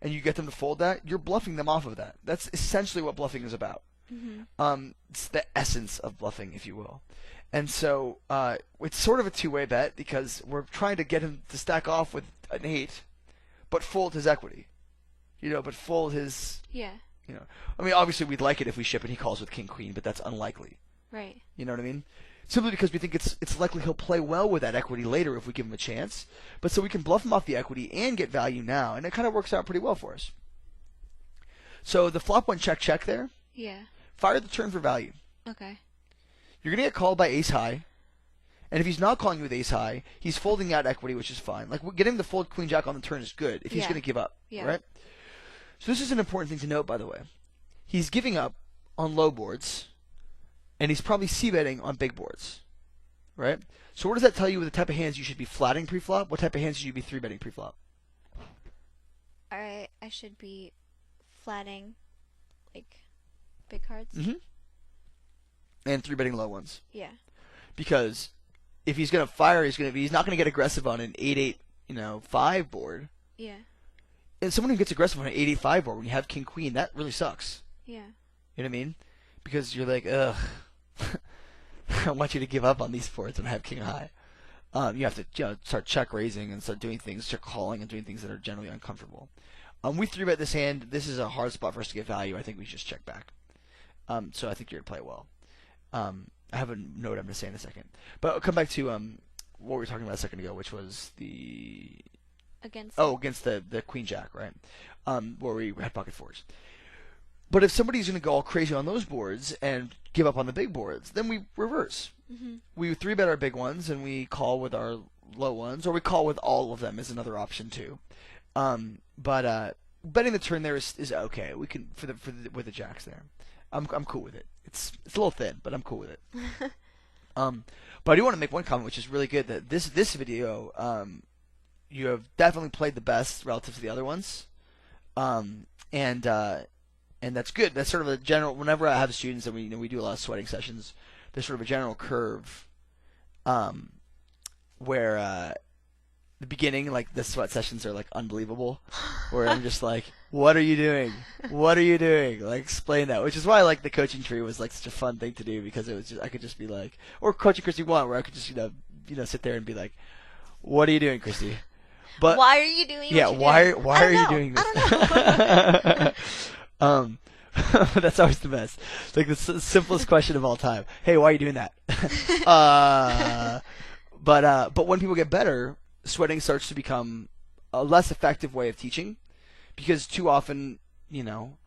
and you get them to fold that, you're bluffing them off of that. That's essentially what bluffing is about. Mm-hmm. It's the essence of bluffing, if you will. And so it's sort of a two-way bet because we're trying to get him to stack off with an 8, but fold his equity. But fold his... Yeah. Obviously we'd like it if we ship and he calls with King Queen, but that's unlikely. Right. You know what I mean? Simply because we think it's likely he'll play well with that equity later if we give him a chance. But so we can bluff him off the equity and get value now, and it kind of works out pretty well for us. So the flop went check there. Yeah. Fire the turn for value. Okay. You're going to get called by ace high. And if he's not calling you with ace high, he's folding out equity, which is fine. Like, getting him to fold queen jack on the turn is good if he's going to give up. Yeah. Right? So this is an important thing to note, by the way. He's giving up on low boards, and he's probably c-betting on big boards. Right? So what does that tell you with the type of hands you should be flatting pre-flop? What type of hands should you be 3-betting pre-flop? I should be flatting, like, big cards. Mm-hmm. And 3-betting low ones. Yeah. Because if he's going to fire, he's not going to get aggressive on an 8-8, 5 board. Yeah. And someone who gets aggressive on an 8-8-5 board when you have King Queen, that really sucks. Yeah. You know what I mean? Because you're like, ugh, I want you to give up on these boards when I have King High. You have to start check raising and start doing things, start calling and doing things that are generally uncomfortable. We 3-bet this hand. This is a hard spot for us to get value. I think we should just check back. So I think you're going to play well. I have a note I'm going to say in a second. But I'll come back to what we were talking about a second ago, which was against the Queen Jack, right? Where we had pocket fours. But if somebody's going to go all crazy on those boards and give up on the big boards, then we reverse. Mm-hmm. We 3-bet our big ones and we call with our low ones, or we call with all of them is another option too. But betting the turn there is okay. We can with the jacks there. I'm cool with it. It's a little thin, but I'm cool with it. But I do want to make one comment, which is really good, that this video, you have definitely played the best relative to the other ones, and that's good. That's sort of a general. Whenever I have students and we do a lot of sweating sessions, there's sort of a general curve, where the beginning, like the sweat sessions are like unbelievable, where I'm just like, what are you doing? What are you doing? Like, explain that. Which is why like the coaching tree was like such a fun thing to do, because it was just, I could just be like, or coaching Kristy 1, where I could just sit there and be like, what are you doing, Kristy? But why are you doing? Yeah, why are you doing this? I don't know. That's always the best. It's like the simplest question of all time. Hey, why are you doing that? But when people get better, sweating starts to become a less effective way of teaching, because too often,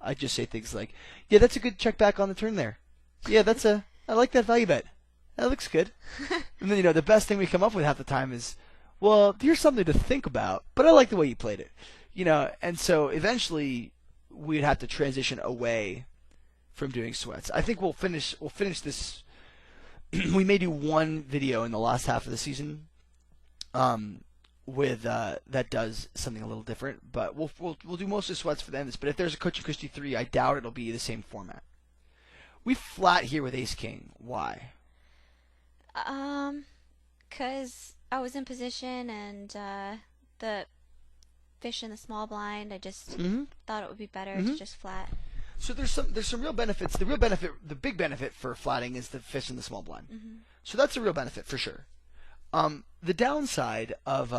I just say things like, yeah, that's a good check back on the turn there. Yeah, I like that value bet. That looks good. And then, the best thing we come up with half the time is, well, here's something to think about, but I like the way you played it. And so eventually we'd have to transition away from doing sweats. I think we'll finish this. We may do one video in the last half of the season with that does something a little different, but we'll do mostly sweats for the end of this. But if there's a Coaching Kristy 3, I doubt it'll be the same format. We flat here with Ace King. Why? Cause I was in position and the fish in the small blind. I just thought it would be better to just flat. So there's some real benefits. The big benefit for flatting is the fish in the small blind. So that's a real benefit for sure. The downside of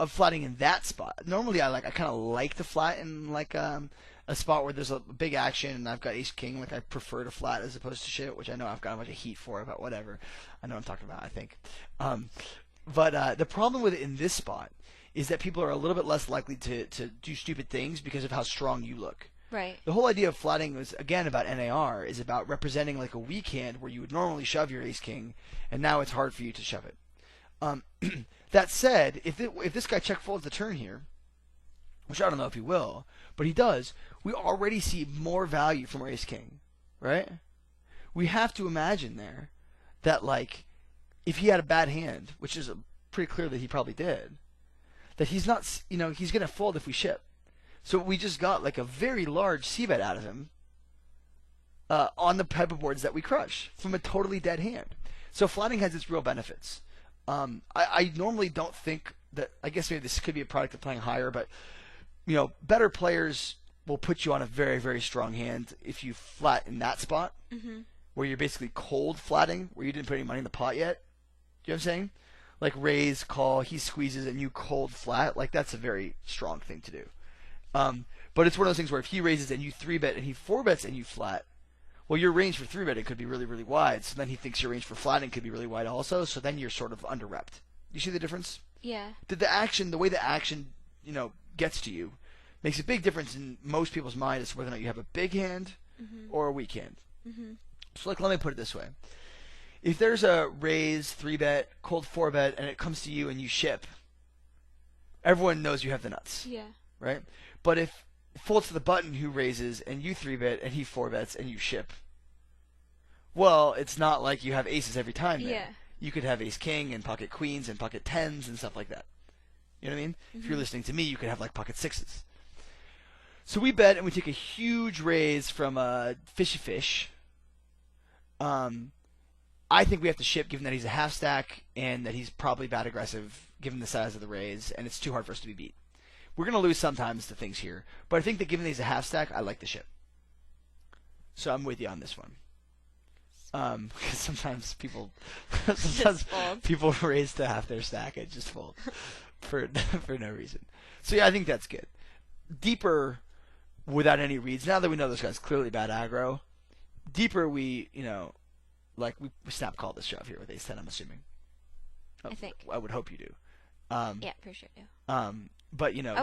flatting in that spot. Normally, I kind of like to flat in like a spot where there's a big action and I've got Ace King. Like I prefer to flat as opposed to shit, which I know I've got a bunch of heat for, but whatever. I know what I'm talking about. I think. But the problem with it in this spot is that people are a little bit less likely to do stupid things because of how strong you look. Right. The whole idea of flatting was, again, about NAR, is about representing like a weak hand where you would normally shove your Ace King, and now it's hard for you to shove it. That said, if this guy check folds the turn here, which I don't know if he will, but he does, we already see more value from our Ace King, right? We have to imagine there that, like, if he had a bad hand, which is pretty clear that he probably did, that he's not, he's going to fold if we ship. So we just got like a very large c-bet out of him on the type of boards that we crush from a totally dead hand. So flatting has its real benefits. I normally don't think that, I guess maybe this could be a product of playing higher, but better players will put you on a very, very strong hand if you flat in that spot where you're basically cold flatting, where you didn't put any money in the pot yet. You know what I'm saying? Like raise, call, he squeezes, and you cold flat. Like that's a very strong thing to do. But it's one of those things where if he raises and you 3-bet and he 4-bets and you flat, well, your range for 3-betting could be really, really wide. So then he thinks your range for flatting could be really wide also. So then you're sort of under-repped. You see the difference? Yeah. The way the action, gets to you makes a big difference in most people's mind as to whether or not you have a big hand or a weak hand. So let me put it this way. If there's a raise, 3-bet, cold 4-bet, and it comes to you and you ship, everyone knows you have the nuts. Yeah. Right? But if it folds to the button who raises and you 3-bet and he 4-bets and you ship, well, it's not like you have aces every time there. Yeah. You could have Ace King and pocket queens and pocket tens and stuff like that. You know what I mean? If you're listening to me, you could have like pocket sixes. So we bet and we take a huge raise from Fishy Fish. I think we have to ship given that he's a half stack and that he's probably bad aggressive given the size of the raise, and it's too hard for us to be beat. We're going to lose sometimes to things here, but I think that given that he's a half stack, I like the ship. So I'm with you on this one. Because sometimes people raise to half their stack and just fold for no reason. So yeah, I think that's good. Deeper without any reads. Now that we know this guy's clearly bad aggro, deeper we snap call this shove here with Ace 10. I'm assuming. I think. I would hope you do. Yeah, pretty sure I do. But I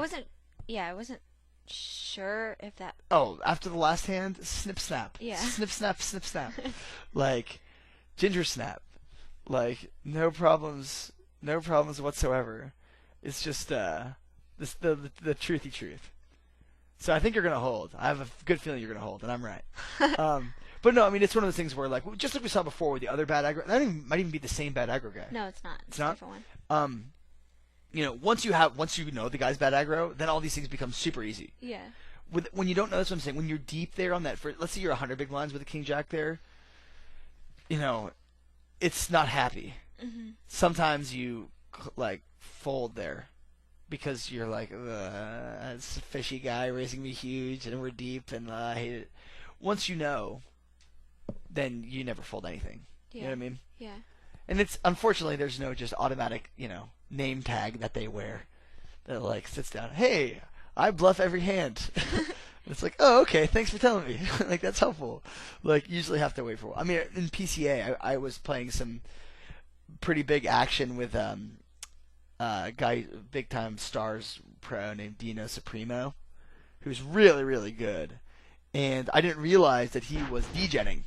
wasn't sure if that. Oh, after the last hand, snip snap. Yeah. Snip snap, snip snap. Like ginger snap. Like no problems whatsoever. It's just the truthy truth. So I think you're gonna hold. I have a good feeling you're gonna hold, and I'm right. But no, I mean it's one of those things where like just like we saw before with the other bad aggro, that might even be the same bad aggro guy. No, it's not. It's not? A different one. Once you know the guy's bad aggro, then all these things become super easy. Yeah. When you don't know, that's what I'm saying. When you're deep there on that, let's say you're 100 big blinds with a king jack there, it's not happy. Sometimes you like fold there because you're like, it's a fishy guy raising me huge and we're deep and I hate it. Once you know, then you never fold anything. Yeah. You know what I mean? Yeah. And it's unfortunately there's no just automatic, name tag that they wear that like sits down. Hey, I bluff every hand. It's like, oh, okay, thanks for telling me. Like that's helpful. Like usually have to wait for. I mean, in PCA, I was playing some pretty big action with guy, big time stars pro named Dino Supremo, who's really really good, and I didn't realize that he was degenning.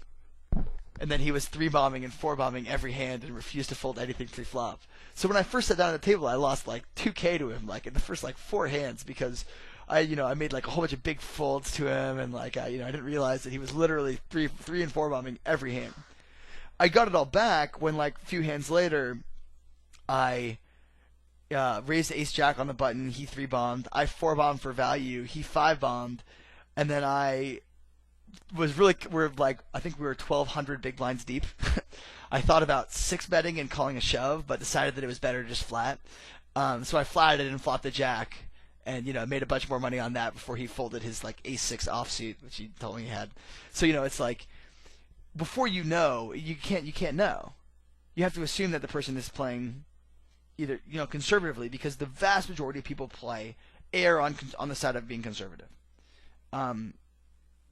And then he was 3-bombing and 4-bombing every hand and refused to fold anything pre-flop. So when I first sat down at the table, I lost like 2K to him, like in the first like 4 hands, because I made like a whole bunch of big folds to him, and like I didn't realize that he was literally 3 and 4-bombing every hand. I got it all back when like a few hands later, I raised Ace Jack on the button. He 3-bombed. I 4-bombed for value. He 5-bombed, and then I think we were 1,200 big blinds deep. I thought about 6-betting and calling a shove, but decided that it was better to just flat. So I flatted it and flopped the jack, and made a bunch more money on that before he folded his like Ace-6 offsuit, which he told me he had. So it's like before you can't know. You have to assume that the person is playing either conservatively, because the vast majority of people err on the side of being conservative.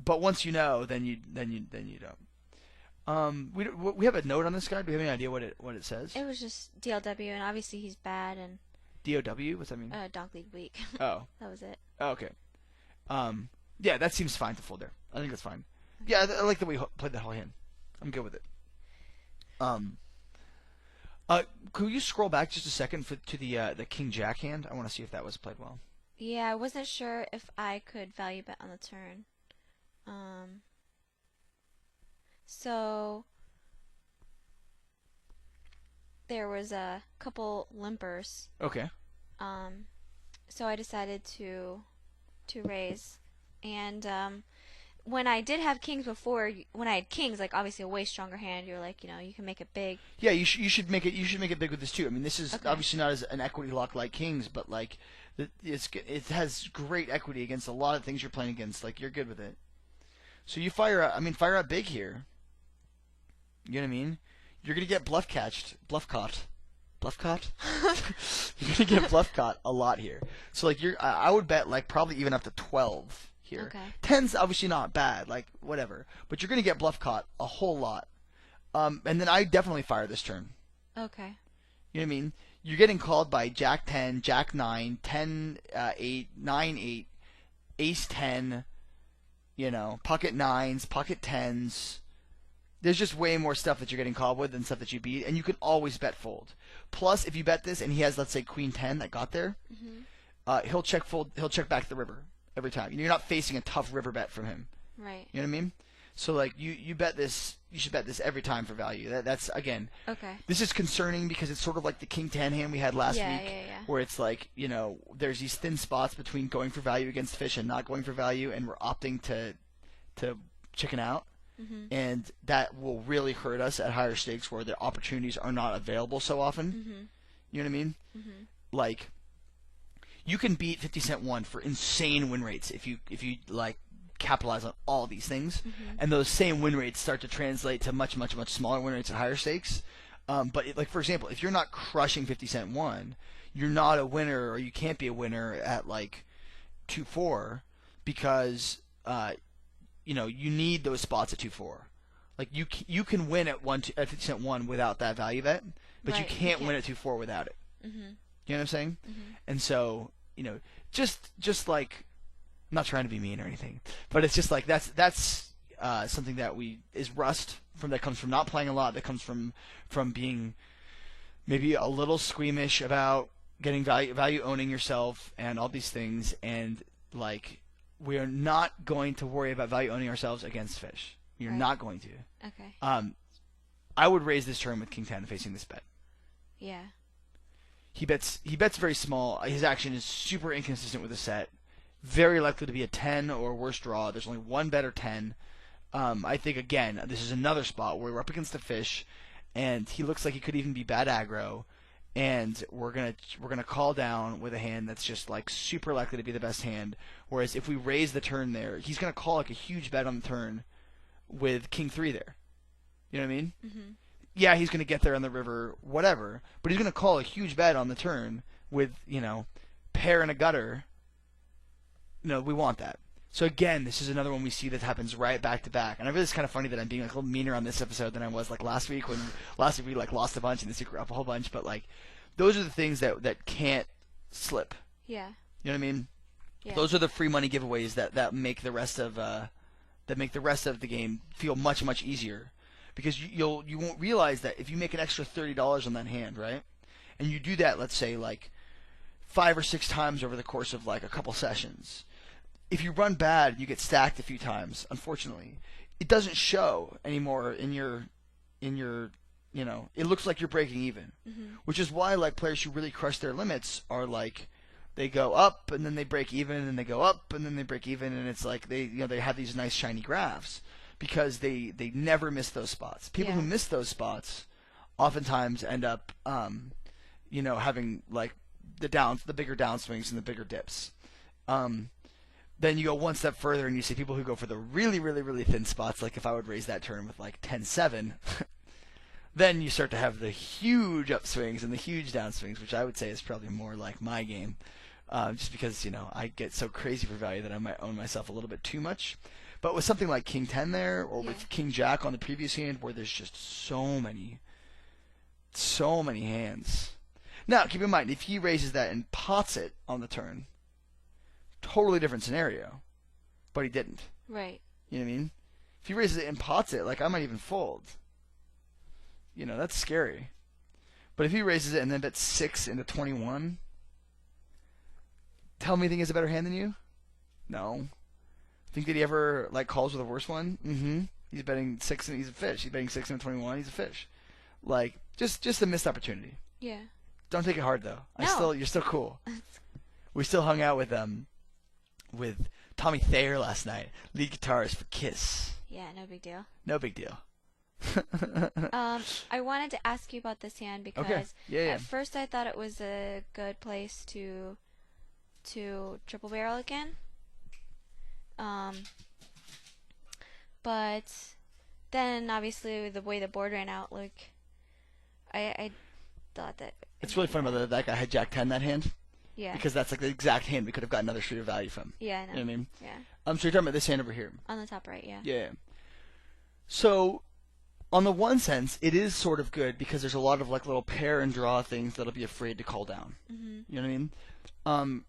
But once you know, then you don't. We have a note on this guy. Do we have any idea what it says? It was just DLW, and obviously he's bad, and DOW? What's that mean? Donk League weak. Oh. That was it. Oh, okay. Yeah, that seems fine to fold there. I think that's fine. Yeah, I like that we played that whole hand. I'm good with it. Could you scroll back just a second to the King Jack hand? I want to see if that was played well. Yeah, I wasn't sure if I could value bet on the turn. So there was a couple limpers. Okay. So I decided to raise, and when I did have kings before, when I had kings, like obviously a way stronger hand, you're like, you can make it big. Yeah, you should make it big with this too. I mean, this is Okay. obviously not as an equity lock like kings, but like it has great equity against a lot of things you're playing against. Like you're good with it. So you fire out big here. You know what I mean? You're gonna get bluff caught. You're gonna get bluff caught a lot here. So like I would bet like probably even up to 12 here. Okay. 10's obviously not bad, like whatever, but you're gonna get bluff caught a whole lot. And then I definitely fire this turn. Okay. You know what I mean? You're getting called by Jack 10, Jack 9, 10 8, 9 8, Ace 10. Pocket 9s, pocket 10s. There's just way more stuff that you're getting called with than stuff that you beat, and you can always bet fold. Plus, if you bet this and he has, let's say, Queen 10 that got there, he'll check fold. He'll check back the river every time. You're not facing a tough river bet from him. Right. You know what I mean? So like you bet this. You should bet this every time for value. That's again. Okay. This is concerning because it's sort of like the King 10 hand we had last week, Yeah. where it's like there's these thin spots between going for value against fish and not going for value, and we're opting to chicken out, and that will really hurt us at higher stakes where the opportunities are not available so often. You know what I mean? Like you can beat 50 Cent 1 for insane win rates if you like capitalize on all these things, and those same win rates start to translate to much smaller win rates at higher stakes. But like for example, if you're not crushing 50 Cent 1, you're not a winner, or you can't be a winner at like 2-4 because you need those spots at 2-4. Like you can win at 50 Cent 1 without that value bet, but Right, you can't win at 2-4 without it. You know what I'm saying? And so just like, I'm not trying to be mean or anything, but it's just like that's something that is rust that comes from not playing a lot, that comes from being maybe a little squeamish about getting value owning yourself and all these things, and like we are not going to worry about value owning ourselves against fish. You're Right. not going to. Okay. I would raise this turn with King 10 facing this bet. Yeah. He bets very small. His action is super inconsistent with the set. Very likely to be a 10 or worse draw. There's only one better 10. I think, again, this is another spot where we're up against a fish, and he looks like he could even be bad aggro, and we're gonna call down with a hand that's just like super likely to be the best hand. Whereas if we raise the turn there, he's gonna call like a huge bet on the turn with King 3 there. You know what I mean? Yeah, he's gonna get there on the river, whatever, but he's gonna call a huge bet on the turn with pair and a gutter. We want that. So again, this is another one we see that happens right back to back. And I really it's kind of funny that I'm being like a little meaner on this episode than I was like last week when last week we like lost a bunch and this week we're up a whole bunch. But like those are the things that can't slip. Yeah. You know what I mean? Yeah. Those are the free money giveaways that make the rest of the game feel much much easier, because you won't realize that if you make an extra $30 on that hand, right? And you do that, let's say like 5 or 6 times over the course of like a couple sessions. If you run bad, you get stacked a few times. Unfortunately, it doesn't show anymore in your it looks like you're breaking even, which is why like players who really crush their limits are like they go up and then they break even and they go up and then they break even, and it's like they have these nice shiny graphs because they never miss those spots. People who miss those spots oftentimes end up having like the bigger downswings and the bigger dips. Then you go one step further and you see people who go for the really, really, really thin spots, like if I would raise that turn with like 10-7, then you start to have the huge upswings and the huge downswings, which I would say is probably more like my game, just because, I get so crazy for value that I might own myself a little bit too much. But with something like King 10 there, or with King Jack on the previous hand, where there's just so many hands. Now, keep in mind, if he raises that and pots it on the turn, totally different scenario, but he didn't. Right. You know what I mean? If he raises it and pots it, like I might even fold. That's scary. But if he raises it and then bets 6 into 21, tell me you think he has a better hand than you? No. Think that he ever like calls with a worse one? Mm-hmm. He's betting 6 and he's a fish. He's betting 6 into 21. He's a fish. Like just a missed opportunity. Yeah. Don't take it hard though. No. You're still cool. We still hung out with Tommy Thayer last night, lead guitarist for Kiss. Yeah, no big deal. No big deal. I wanted to ask you about this hand because at first I thought it was a good place to triple barrel again. But then obviously the way the board ran out, like I thought that it's really fun about that guy had Jack 10 that hand. Yeah. Because that's like the exact hand we could have got another street of value from. Yeah, I know. You know what I mean? Yeah. So you're talking about this hand over here. On the top right, yeah. Yeah. So, on the one sense, it is sort of good because there's a lot of like little pair and draw things that'll be afraid to call down. Mm-hmm. You know what I mean?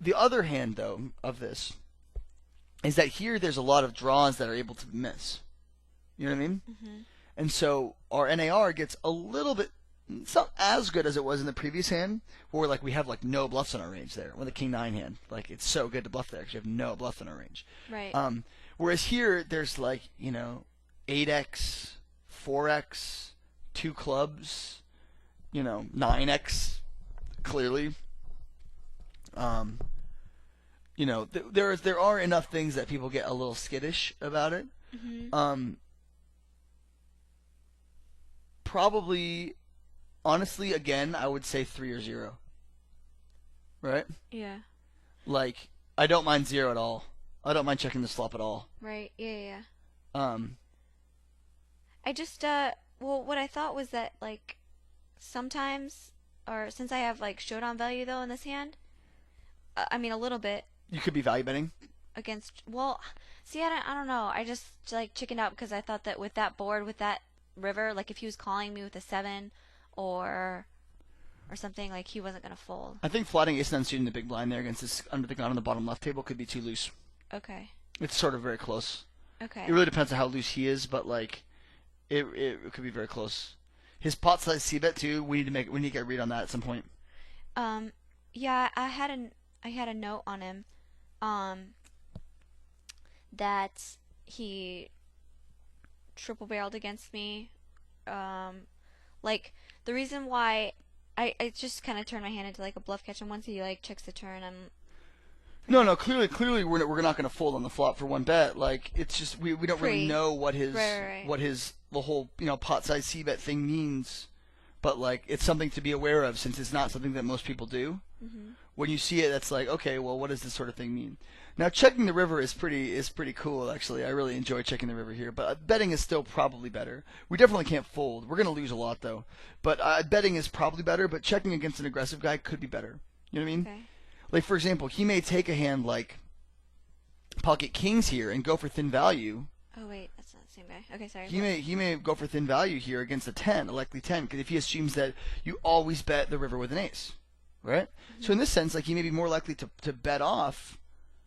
The other hand, though, of this is that here there's a lot of draws that are able to miss. You know what I mean? Mm-hmm. And so our NAR gets a little bit. It's not as good as it was in the previous hand, where like we have like no bluffs in our range there. With the King 9 hand, like it's so good to bluff there because you have no bluff in our range. Right. Whereas here, there's like 8x, 4x, 2 clubs, 9x, clearly. There are enough things that people get a little skittish about it. Mm-hmm. Probably. Honestly, again, I would say 3 or 0. Right? Yeah. Like, I don't mind 0 at all. I don't mind checking the flop at all. Right. Yeah. I just what I thought was that like sometimes, or since I have like showdown value though in this hand, I mean a little bit. You could be value betting against. Well, see, I don't know. I just like chickened out because I thought that with that board, with that river, like if he was calling me with a 7. Or something, like he wasn't gonna fold. I think flatting ace 9 suited in the big blind there against this under the gun on the bottom left table could be too loose. Okay. It's sort of very close. Okay. It really depends on how loose he is, but like, it could be very close. His pot size c-bet too. We need to get a read on that at some point. Yeah, I had a note on him, that he triple barreled against me, like. The reason why I just kind of turned my hand into like a bluff catch, and once he like checks the turn, I'm. No. Clearly, we're not going to fold on the flop for one bet. Like it's just we don't really know what his the whole pot size c-bet thing means, but like it's something to be aware of since it's not something that most people do. Mm-hmm. When you see it, that's like okay, well, what does this sort of thing mean? Now checking the river is pretty cool actually. I really enjoy checking the river here, but betting is still probably better. We definitely can't fold. We're going to lose a lot though, but betting is probably better. But checking against an aggressive guy could be better. You know what I mean? Okay. Like for example, he may take a hand like pocket kings here and go for thin value. Oh wait, that's not the same guy. Okay, sorry. He may go for thin value here against a 10, a likely 10, because if he assumes that you always bet the river with an ace, right? Mm-hmm. So in this sense, like he may be more likely to bet off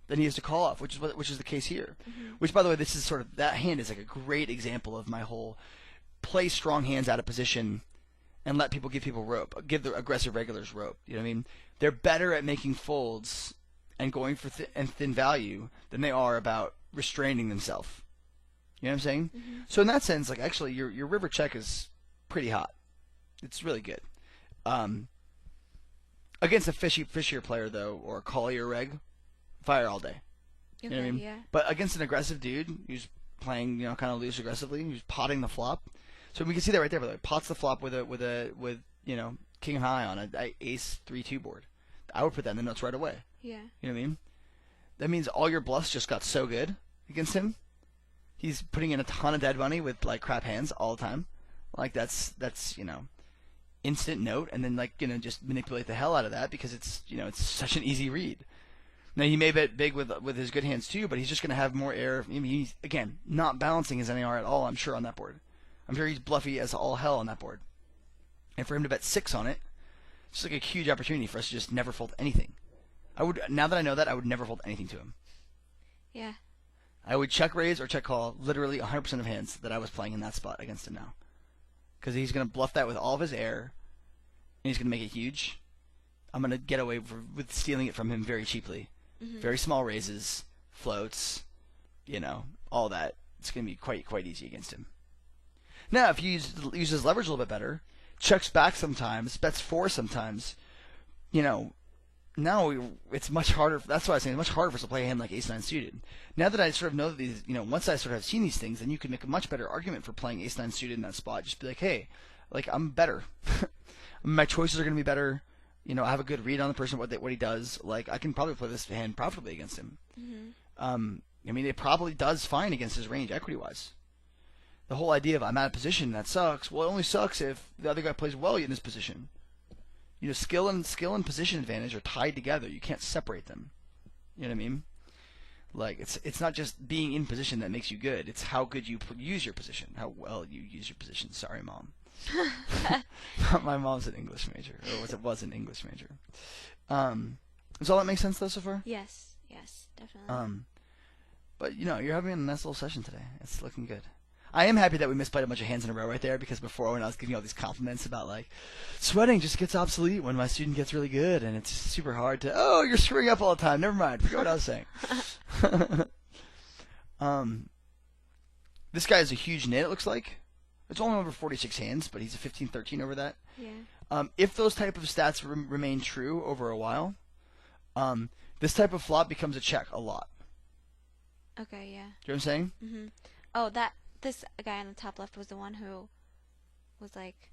than he is to call off, which is the case here. Mm-hmm. Which, by the way, this is sort of that hand is like a great example of my whole play strong hands out of position and let people give people rope, give the aggressive regulars rope. You know what I mean? They're better at making folds and going for thin value than they are about restraining themselves. You know what I'm saying? Mm-hmm. So in that sense, like actually, your river check is pretty hot. It's really good. Against a fishier player though, or a collier reg, fire all day. You know what I mean? Yeah. But against an aggressive dude who's playing, kind of loose aggressively, who's potting the flop. So we can see that right there. But like, pots the flop with king high on a ace 3-2 board. I would put that in the notes right away. Yeah. You know what I mean? That means all your bluffs just got so good against him. He's putting in a ton of dead money with like crap hands all the time. Like that's instant note, and then just manipulate the hell out of that because it's it's such an easy read. Now he may bet big with his good hands too, but he's just going to have more air. I mean, he's again not balancing his NAR at all. I'm sure on that board. I'm sure he's bluffy as all hell on that board. And for him to bet 6 on it, it's like a huge opportunity for us to just never fold anything. Now that I know that, I would never fold anything to him. Yeah. I would check raise or check call literally 100% of hands that I was playing in that spot against him now. Because he's going to bluff that with all of his air, and he's going to make it huge. I'm going to get away with stealing it from him very cheaply. Mm-hmm. Very small raises, floats, all that. It's going to be quite easy against him. Now, if he uses leverage a little bit better, checks back sometimes, bets 4 sometimes, now it's much harder. That's why I was saying it's much harder for us to play a hand like Ace-9 suited. Now that I sort of know that these, once I sort of have seen these things, then you can make a much better argument for playing Ace-9 suited in that spot. Just be like, hey, like I'm better. My choices are going to be better. I have a good read on the person, what he does. Like I can probably play this hand profitably against him. Mm-hmm. It probably does fine against his range equity-wise. The whole idea of I'm out of position, that sucks. Well, it only sucks if the other guy plays well in his position. Skill and position advantage are tied together. You can't separate them. You know what I mean? Like it's not just being in position that makes you good. It's how good you use your position, how well you use your position. Sorry, Mom. My mom's an English major, or was an English major. Does all that make sense though so far? Yes, definitely. But you're having a nice little session today. It's looking good. I am happy that we misplayed a bunch of hands in a row right there, because before when I was giving you all these compliments about like sweating just gets obsolete when my student gets really good, and it's super hard to you're screwing up all the time. Never mind, forget what I was saying. This guy is a huge nit. It looks like it's only over 46 hands, but he's a 15-13 over that. Yeah. If those type of stats remain true over a while, this type of flop becomes a check a lot. Okay. Yeah. Do you know what I'm saying? Mm-hmm. Oh, this guy on the top left was the one who was like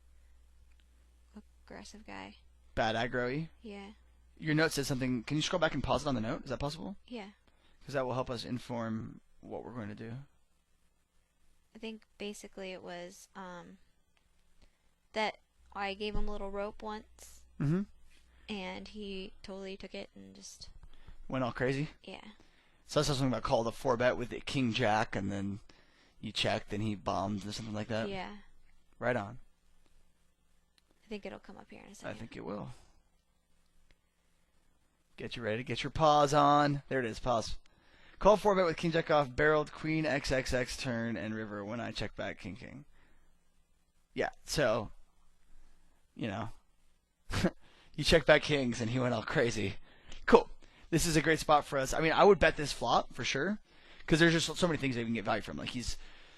aggressive guy. Bad aggro-y. Yeah. Your note says something. Can you scroll back and pause it on the note? Is that possible? Yeah. Because that will help us inform what we're going to do. I think basically it was that I gave him a little rope once, and he totally took it and just went all crazy. Yeah. So that's something about call the 4-bet with the King Jack, and then you checked and he bombed or something like that. Yeah. Right on. I think it'll come up here in a second. I think it will. Get you ready to get your pause on. There it is, pause. Call 4-bet with King Jack off, barreled Queen XXX turn and river when I check back King King. Yeah, so, you check back Kings and he went all crazy. Cool. This is a great spot for us. I mean, I would bet this flop for sure, because there's just so many things that we can get value from. Like he's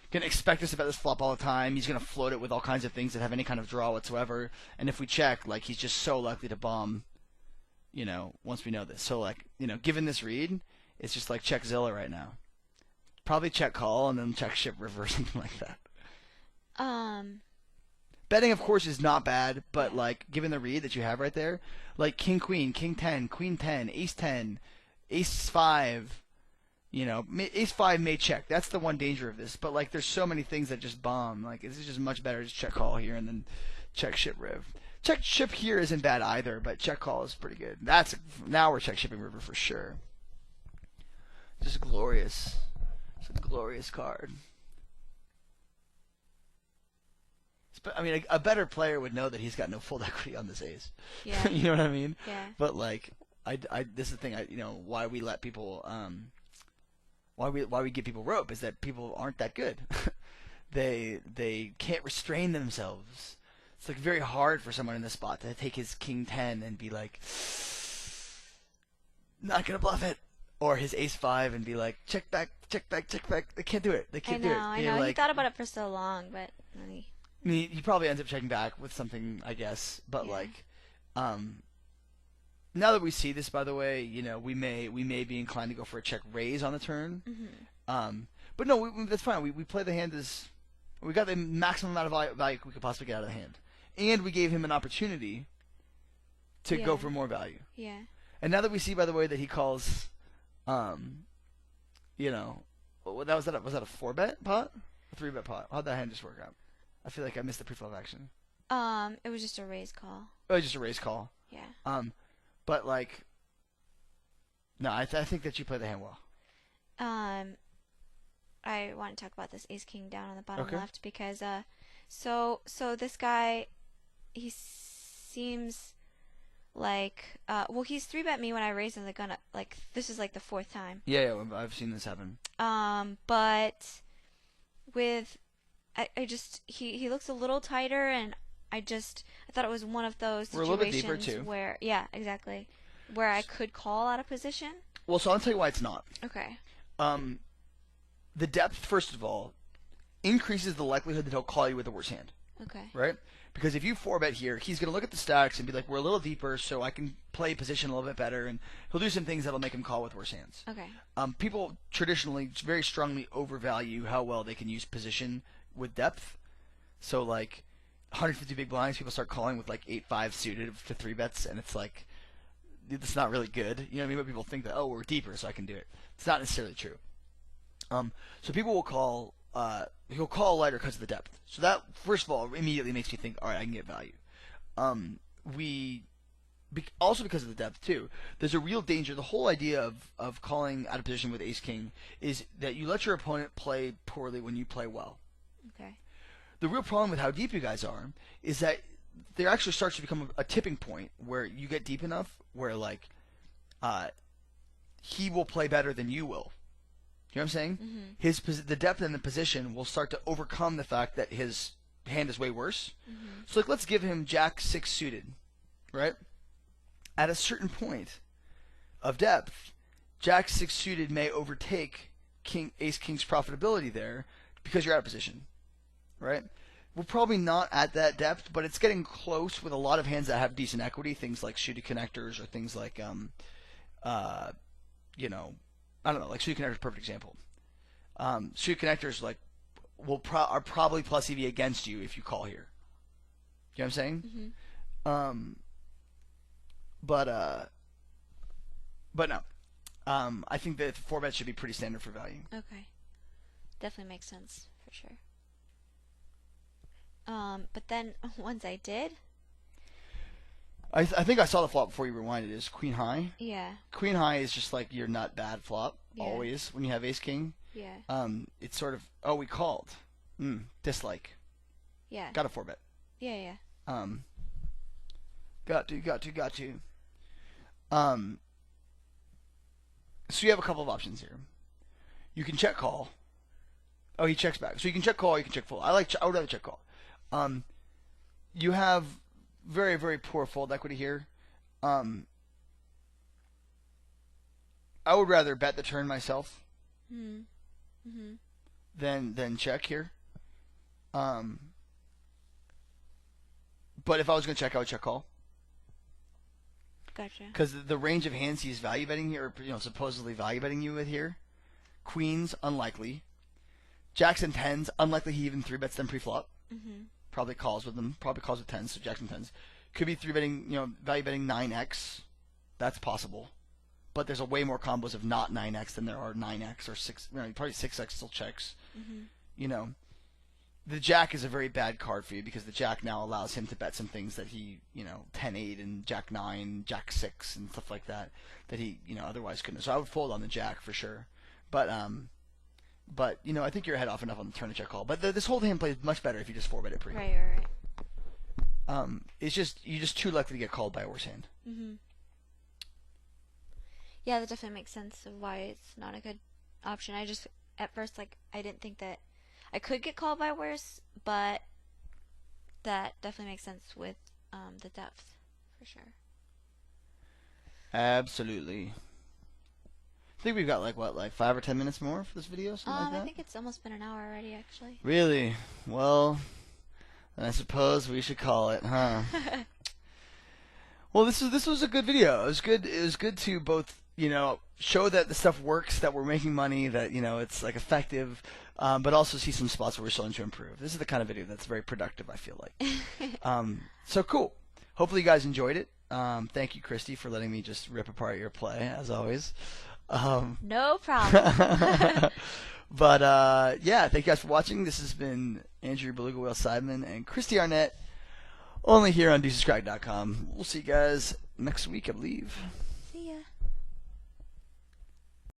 going to expect us to bet this flop all the time. He's going to float it with all kinds of things that have any kind of draw whatsoever. And if we check, like he's just so likely to bomb, once we know this. So like, given this read, it's just like check Zilla right now. Probably check call and then check ship river or something like that. Betting, of course, is not bad, but like given the read that you have right there, like King Queen, King 10, Queen 10, Ace 10, Ace 5, Ace 5 may check. That's the one danger of this. But like there's so many things that just bomb. Like this is just much better. Just check call here and then check ship riv. Check ship here isn't bad either, but check call is pretty good. Now we're check shipping river for sure. Just glorious. It's a glorious card. I mean, a better player would know that he's got no full equity on this ace. Yeah. You know what I mean? Yeah. But like, this is the thing. Why we let people, why we give people rope is that people aren't that good. They can't restrain themselves. It's like very hard for someone in this spot to take his king 10 and be like, not gonna bluff it, or his ace 5 and be like, check back, check back, check back. They can't do it. They can't do it. I know. He thought about it for so long, but he probably ends up checking back with something, I guess. But yeah. like, now that we see this, by the way, we may be inclined to go for a check raise on the turn. Mm-hmm. But no, that's fine. We play the hand as we got the maximum amount of value we could possibly get out of the hand, and we gave him an opportunity to go for more value. Yeah. And now that we see, by the way, that he calls, was that a 4-bet pot, a 3-bet pot? How'd that hand just work out? I feel like I missed the pre-flop action. It was just a raise call. Oh, just a raise call. Yeah. But like, no, I think that you play the hand well. I want to talk about this ace king down on the bottom Okay. left because so this guy, he seems like he's 3-bet me when I raised him the gun up, like this is like the 4th time. Yeah, I've seen this happen. But with I just he looks a little tighter, and I thought it was one of those We're a little bit deeper, situations too. where exactly, where I could call out of position. Well, so I'll tell you why it's not. Okay. The depth, first of all, increases the likelihood that he'll call you with a worse hand. Okay. Right? Because if you 4-bet here, he's going to look at the stacks and be like, we're a little deeper, so I can play position a little bit better, and he'll do some things that'll make him call with worse hands. Okay. People traditionally very strongly overvalue how well they can use position with depth. So, like, 150 big blinds, people start calling with, like, 8-5 suited to 3-bets, and it's like, it's not really good. You know what I mean? But people think that, oh, we're deeper, so I can do it. It's not necessarily true. So people will call, he'll call lighter because of the depth. So that, first of all, immediately makes me think, all right, I can get value. Also because of the depth, too, there's a real danger. The whole idea of calling out of position with ace-king is that you let your opponent play poorly when you play well. Okay. The real problem with how deep you guys are is that there actually starts to become a tipping point where you get deep enough where, like, he will play better than you will. You know what I'm saying? Mm-hmm. The depth and the position will start to overcome the fact that his hand is way worse. Mm-hmm. So, like, let's give him Jack 6 suited, right? At a certain point of depth, Jack 6 suited may overtake Ace King's profitability there because you're out of position, right? We're probably not at that depth, but it's getting close with a lot of hands that have decent equity, things like suited connectors or things like, I don't know, like suited connectors is a perfect example. Suited connectors like are probably plus EV against you if you call here. You know what I'm saying? Mm-hmm. But no. I think that 4-bet should be pretty standard for value. Okay. Definitely makes sense for sure. But then once I did. I think I saw the flop before you rewinded. Is Queen High? Yeah. Queen High is just like your not bad flop Yeah. always when you have Ace King. Yeah. It's sort of we called. Dislike. Yeah. Got a 4-bet. Yeah. Got to. So you have a couple of options here. You can check call. Oh, he checks back. So you can check call. You can check fold. I would rather check call. You have very, very poor fold equity here. I would rather bet the turn myself Mm-hmm. than check here. But if I was going to check, I would check call. Gotcha. Because the range of hands he's value betting here, or supposedly value betting you with here, queens unlikely, jacks and tens unlikely. He even 3-bets them pre-flop. Mm-hmm. Probably calls with them. Probably calls with tens. So jacks and tens could be 3-betting. Value betting 9x. That's possible. But there's a way more combos of not 9x than there are 9x or 6. Probably 6x still checks. Mm-hmm. The jack is a very bad card for you because the jack now allows him to bet some things that he, 10-8 and jack 9, jack 6 and stuff like that he, otherwise couldn't. So I would fold on the jack for sure. But I think you're ahead off enough on the turn check call. But this whole hand plays much better if you just 4-bet it pre. Right. It's just you're just too likely to get called by a worse hand. Yeah, that definitely makes sense of why it's not a good option. I just at first I didn't think that I could get called by worse, but that definitely makes sense with the depth for sure. Absolutely. I think we've got like 5 or 10 minutes more for this video, something like that. I think it's almost been an hour already, actually. Really? Well, then I suppose we should call it, huh? Well, this was a good video. It was good. It was good to both show that the stuff works, that we're making money, that it's like effective, but also see some spots where we're starting to improve. This is the kind of video that's very productive, I feel like. So cool. Hopefully you guys enjoyed it. Thank you, Kristy, for letting me just rip apart your play, as always. No problem. But yeah, thank you guys for watching. This has been Andrew Beluga Whale Sideman and Kristy Arnett, only here on DeucesCrack.com. We'll see you guys next week, I believe.